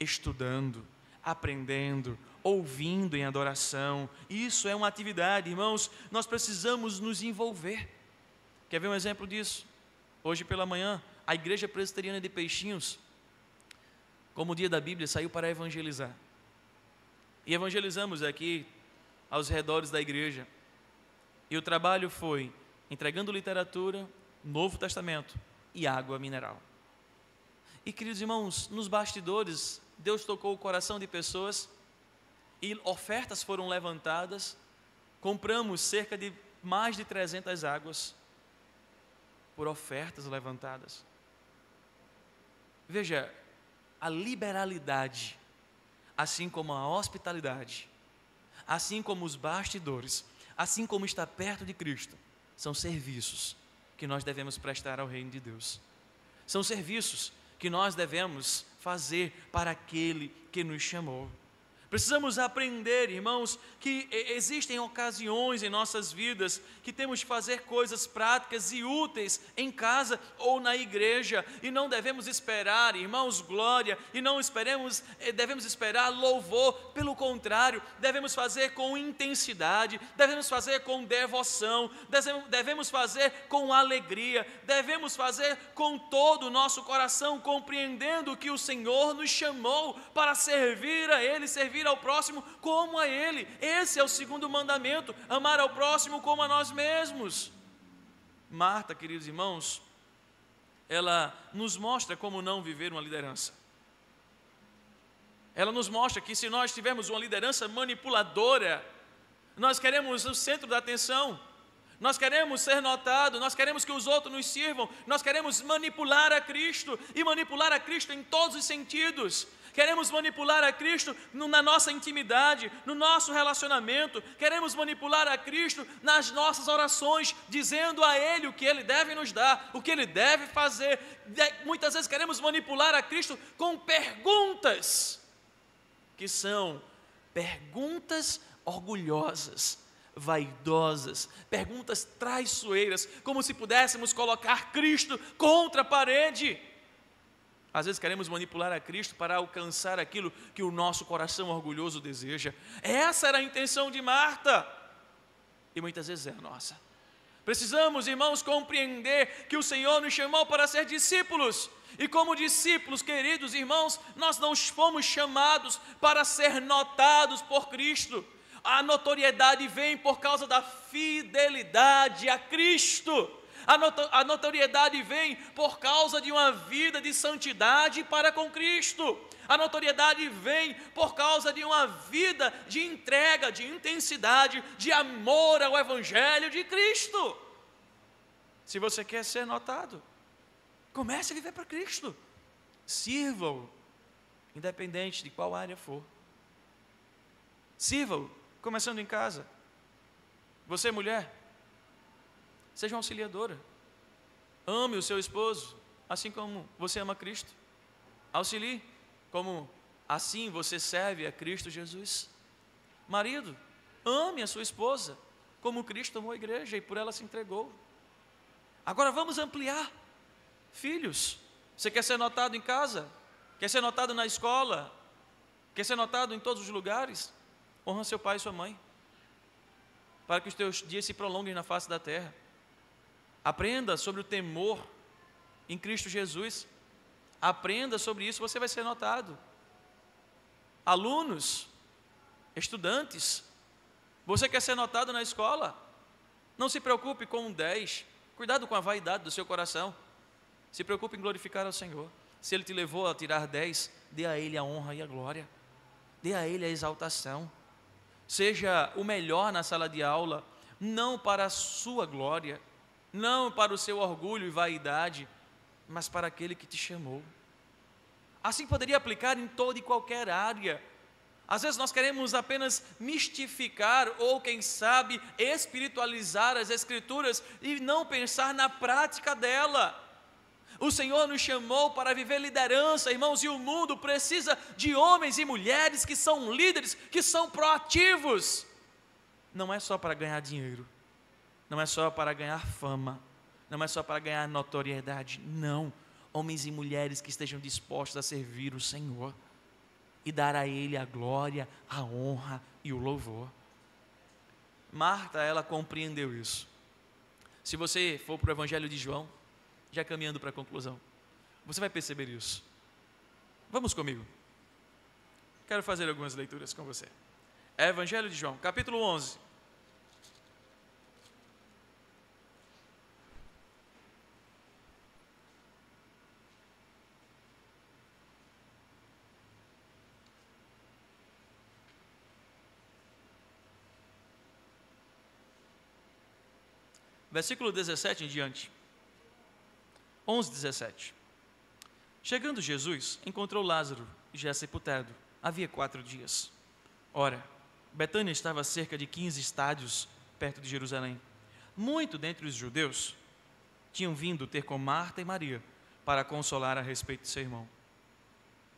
estudando, aprendendo, ouvindo em adoração. Isso é uma atividade, irmãos, nós precisamos nos envolver. Quer ver um exemplo disso? Hoje pela manhã, a Igreja Presbiteriana de Peixinhos, como o dia da Bíblia, saiu para evangelizar. E evangelizamos aqui aos redores da igreja. E o trabalho foi entregando literatura, Novo Testamento e água mineral. E, queridos irmãos, nos bastidores, Deus tocou o coração de pessoas e ofertas foram levantadas. Compramos cerca de mais de 300 águas por ofertas levantadas. Veja, a liberalidade, assim como a hospitalidade, assim como os bastidores, assim como estar perto de Cristo, são serviços que nós devemos prestar ao reino de Deus. São serviços que nós devemos fazer para aquele que nos chamou. Precisamos aprender, irmãos, que existem ocasiões em nossas vidas que temos de fazer coisas práticas e úteis em casa ou na igreja, e não devemos esperar, irmãos, glória, e não devemos esperar louvor. Pelo contrário, devemos fazer com intensidade, devemos fazer com devoção, devemos fazer com alegria, devemos fazer com todo o nosso coração, compreendendo que o Senhor nos chamou para servir a Ele, servir ao próximo como a Ele. Esse é o segundo mandamento: amar ao próximo como a nós mesmos. Marta, queridos irmãos, ela nos mostra como não viver uma liderança. Ela nos mostra que se nós tivermos uma liderança manipuladora, nós queremos o centro da atenção, nós queremos ser notados, nós queremos que os outros nos sirvam, nós queremos manipular a Cristo, e manipular a Cristo em todos os sentidos. Queremos manipular a Cristo na nossa intimidade, no nosso relacionamento. Queremos manipular a Cristo nas nossas orações, dizendo a Ele o que Ele deve nos dar, o que Ele deve fazer. Muitas vezes queremos manipular a Cristo com perguntas, que são perguntas orgulhosas, vaidosas, perguntas traiçoeiras, como se pudéssemos colocar Cristo contra a parede. Às vezes queremos manipular a Cristo para alcançar aquilo que o nosso coração orgulhoso deseja. Essa era a intenção de Marta, e muitas vezes é a nossa. Precisamos, irmãos, compreender que o Senhor nos chamou para ser discípulos, e como discípulos, queridos irmãos, nós não fomos chamados para ser notados por Cristo. A notoriedade vem por causa da fidelidade a Cristo. A notoriedade vem por causa de uma vida de santidade para com Cristo. A notoriedade vem por causa de uma vida de entrega, de intensidade, de amor ao Evangelho de Cristo. Se você quer ser notado, comece a viver para Cristo. Sirva-o, independente de qual área for. Sirva-o, começando em casa. Você, mulher, seja uma auxiliadora. Ame o seu esposo, assim como você ama Cristo. Auxilie, como assim você serve a Cristo Jesus. Marido, ame a sua esposa, como Cristo amou a igreja e por ela se entregou. Agora vamos ampliar. Filhos, você quer ser notado em casa? Quer ser notado na escola? Quer ser notado em todos os lugares? Honra seu pai e sua mãe, para que os teus dias se prolonguem na face da terra. Aprenda sobre o temor em Cristo Jesus. Aprenda sobre isso, você vai ser notado. Alunos, estudantes, você quer ser notado na escola? Não se preocupe com um 10. Cuidado com a vaidade do seu coração. Se preocupe em glorificar ao Senhor. Se Ele te levou a tirar 10, dê a Ele a honra e a glória. Dê a Ele a exaltação. Seja o melhor na sala de aula, não para a sua glória, não para o seu orgulho e vaidade, mas para aquele que te chamou. Assim poderia aplicar em toda e qualquer área. Às vezes nós queremos apenas mistificar ou, quem sabe, espiritualizar as Escrituras e não pensar na prática dela. O Senhor nos chamou para viver liderança, irmãos, e o mundo precisa de homens e mulheres que são líderes, que são proativos. Não é só para ganhar dinheiro, não é só para ganhar fama, não é só para ganhar notoriedade, não. Homens e mulheres que estejam dispostos a servir o Senhor e dar a Ele a glória, a honra e o louvor. Marta, ela compreendeu isso. Se você for para o Evangelho de João, já caminhando para a conclusão, você vai perceber isso. Vamos comigo. Quero fazer algumas leituras com você. Evangelho de João, capítulo 11. Versículo 17 em diante. 11, 17. Chegando Jesus, encontrou Lázaro, já sepultado. Havia 4 dias. Ora, Betânia estava a cerca de 15 estádios perto de Jerusalém. Muito dentre os judeus tinham vindo ter com Marta e Maria para consolar a respeito de seu irmão.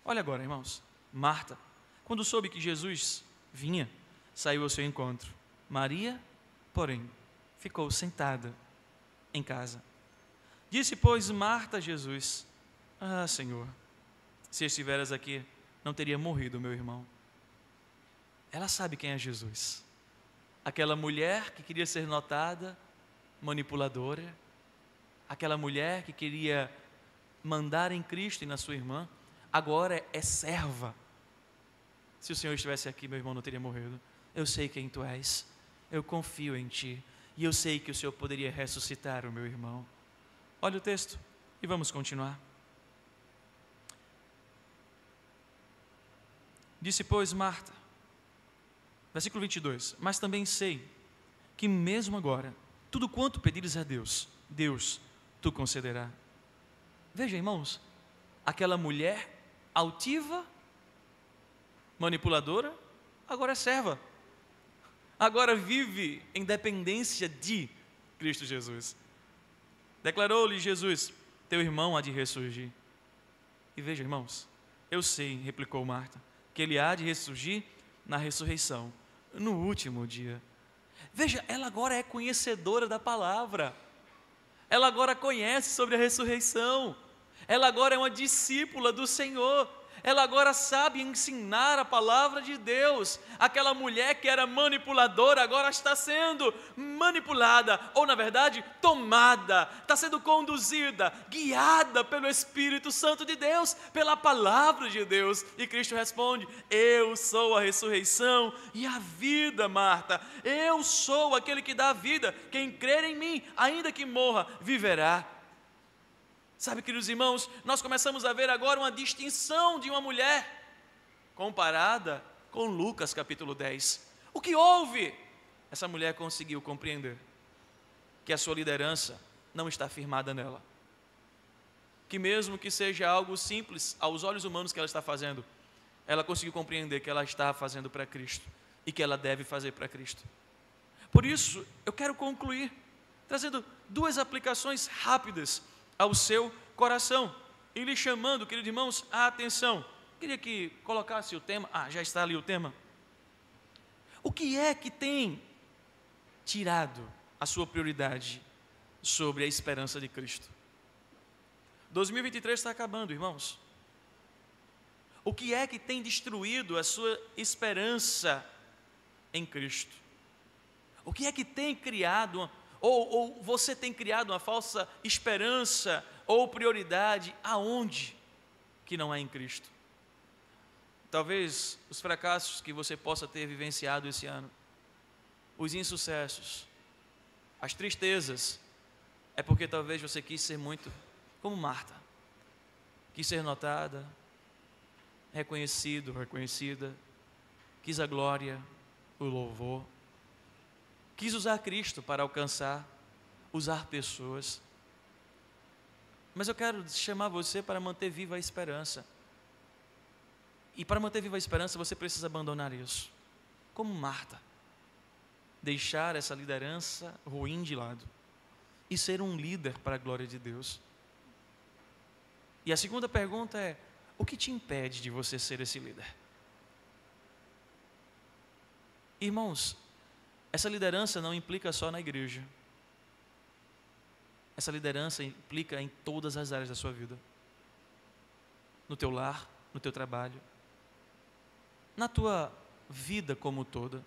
Olha agora, irmãos. Marta, quando soube que Jesus vinha, saiu ao seu encontro. Maria, porém, ficou sentada em casa. Disse, pois, Marta a Jesus: Ah, Senhor, se estiveras aqui, não teria morrido meu irmão. Ela sabe quem é Jesus. Aquela mulher que queria ser notada, manipuladora, aquela mulher que queria mandar em Cristo e na sua irmã, agora é serva. Se o Senhor estivesse aqui, meu irmão não teria morrido. Eu sei quem tu és, eu confio em ti, e eu sei que o Senhor poderia ressuscitar o meu irmão. Olha o texto e vamos continuar. Disse, pois, Marta, versículo 22, mas também sei que mesmo agora, tudo quanto pedires a Deus, Deus tu concederá. Veja, irmãos, aquela mulher altiva, manipuladora, agora é serva. Agora vive em dependência de Cristo Jesus. Declarou-lhe Jesus: teu irmão há de ressurgir. E veja, irmãos, eu sei, replicou Marta, que ele há de ressurgir na ressurreição, no último dia. Veja, ela agora é conhecedora da palavra. Ela agora conhece sobre a ressurreição. Ela agora é uma discípula do Senhor. Ela agora sabe ensinar a palavra de Deus. Aquela mulher que era manipuladora agora está sendo manipulada, ou na verdade, tomada, está sendo conduzida, guiada pelo Espírito Santo de Deus, pela palavra de Deus. E Cristo responde: eu sou a ressurreição e a vida, Marta. Eu sou aquele que dá a vida. Quem crer em mim, ainda que morra, viverá. Sabe, queridos irmãos, nós começamos a ver agora uma distinção de uma mulher comparada com Lucas capítulo 10. O que houve? Essa mulher conseguiu compreender que a sua liderança não está firmada nela. Que mesmo que seja algo simples aos olhos humanos que ela está fazendo, ela conseguiu compreender que ela está fazendo para Cristo e que ela deve fazer para Cristo. Por isso, eu quero concluir trazendo 2 aplicações rápidas ao seu coração, e lhe chamando, queridos irmãos, a atenção. Queria que colocasse o tema. Já está ali o tema. O que é que tem tirado a sua prioridade sobre a esperança de Cristo? 2023 está acabando, irmãos. O que é que tem destruído a sua esperança em Cristo? O que é que tem criado ou você tem criado uma falsa esperança ou prioridade aonde que não é em Cristo? Talvez os fracassos que você possa ter vivenciado esse ano, os insucessos, as tristezas, é porque talvez você quis ser muito como Marta, quis ser notada, reconhecido, reconhecida, quis a glória, o louvor, quis usar Cristo para alcançar, usar pessoas. Mas eu quero chamar você para manter viva a esperança. E para manter viva a esperança, você precisa abandonar isso. Como Marta. Deixar essa liderança ruim de lado. E ser um líder para a glória de Deus. E a segunda pergunta é: o que te impede de você ser esse líder? Irmãos, essa liderança não implica só na igreja. Essa liderança implica em todas as áreas da sua vida. No teu lar, no teu trabalho, na tua vida como toda,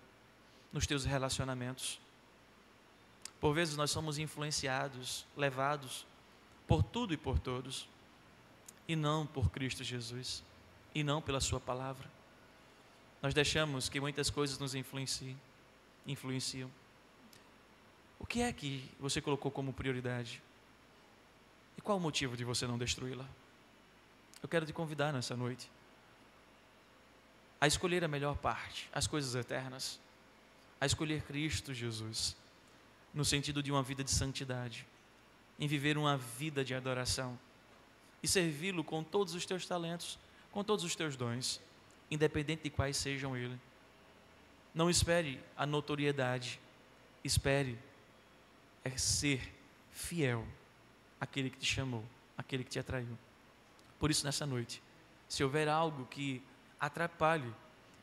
nos teus relacionamentos. Por vezes nós somos influenciados, levados por tudo e por todos, e não por Cristo Jesus, e não pela sua palavra. Nós deixamos que muitas coisas nos influenciam. O que é que você colocou como prioridade? E qual o motivo de você não destruí-la? Eu quero te convidar nessa noite a escolher a melhor parte, as coisas eternas, a escolher Cristo Jesus, no sentido de uma vida de santidade, em viver uma vida de adoração e servi-lo com todos os teus talentos, com todos os teus dons, independente de quais sejam eles. Não espere a notoriedade, espere ser fiel àquele que te chamou, àquele que te atraiu. Por isso, nessa noite, se houver algo que atrapalhe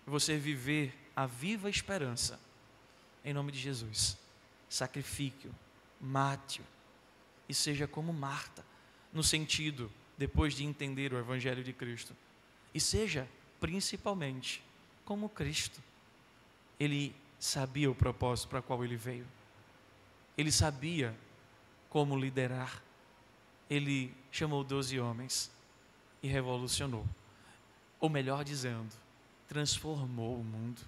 você viver a viva esperança, em nome de Jesus, sacrifique-o, mate-o e seja como Marta, no sentido, depois de entender o Evangelho de Cristo, e seja principalmente como Cristo. Ele sabia o propósito para o qual ele veio, ele sabia como liderar, ele chamou 12 homens e revolucionou, ou melhor dizendo, transformou o mundo,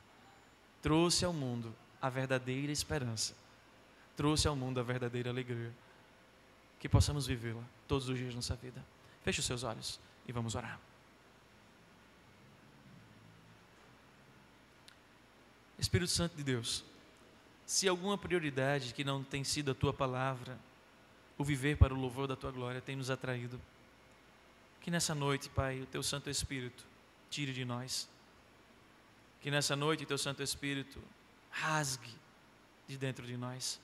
trouxe ao mundo a verdadeira esperança, trouxe ao mundo a verdadeira alegria, que possamos vivê-la todos os dias da nossa vida. Feche os seus olhos e vamos orar. Espírito Santo de Deus, se alguma prioridade que não tem sido a Tua palavra, o viver para o louvor da Tua glória, tem nos atraído, que nessa noite, Pai, o Teu Santo Espírito tire de nós, que nessa noite o Teu Santo Espírito rasgue de dentro de nós.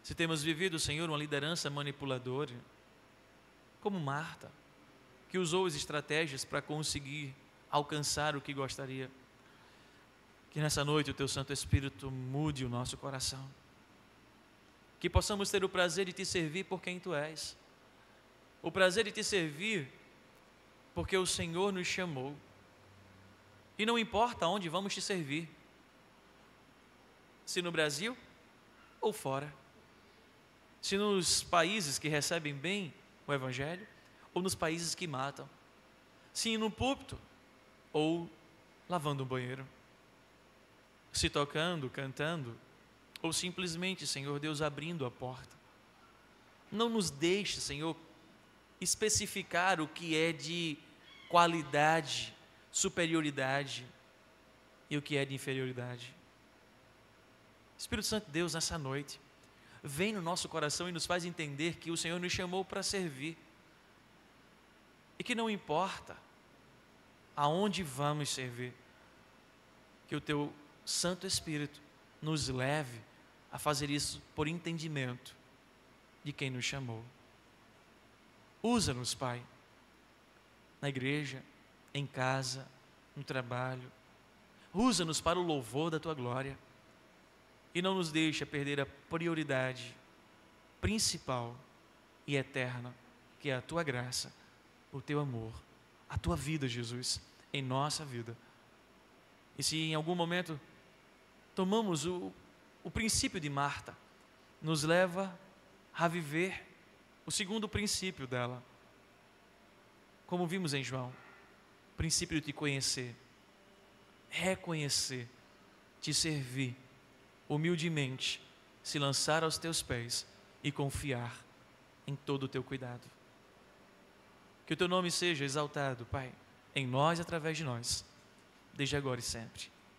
Se temos vivido, Senhor, uma liderança manipuladora, como Marta, que usou as estratégias para conseguir alcançar o que gostaria, que nessa noite o Teu Santo Espírito mude o nosso coração, que possamos ter o prazer de Te servir por quem Tu és, o prazer de Te servir porque o Senhor nos chamou, e não importa onde vamos Te servir, se no Brasil ou fora, se nos países que recebem bem o Evangelho, ou nos países que matam, se no púlpito, ou lavando um banheiro, se tocando, cantando, ou simplesmente, Senhor Deus, abrindo a porta. Não nos deixe, Senhor, especificar o que é de qualidade, superioridade, e o que é de inferioridade. Espírito Santo de Deus, nessa noite, vem no nosso coração e nos faz entender que o Senhor nos chamou para servir, e que não importa aonde vamos servir, que o Teu Santo Espírito nos leve a fazer isso por entendimento de quem nos chamou. Usa-nos, Pai, na igreja, em casa, no trabalho. Usa-nos para o louvor da Tua glória. E não nos deixa perder a prioridade principal e eterna, que é a Tua graça, o Teu amor, a Tua vida, Jesus, em nossa vida. E se em algum momento tomamos o princípio de Marta, nos leva a viver o segundo princípio dela, como vimos em João, o princípio de Te conhecer, reconhecer, Te servir, humildemente, se lançar aos Teus pés e confiar em todo o Teu cuidado. Que o Teu nome seja exaltado, Pai, em nós e através de nós, desde agora e sempre.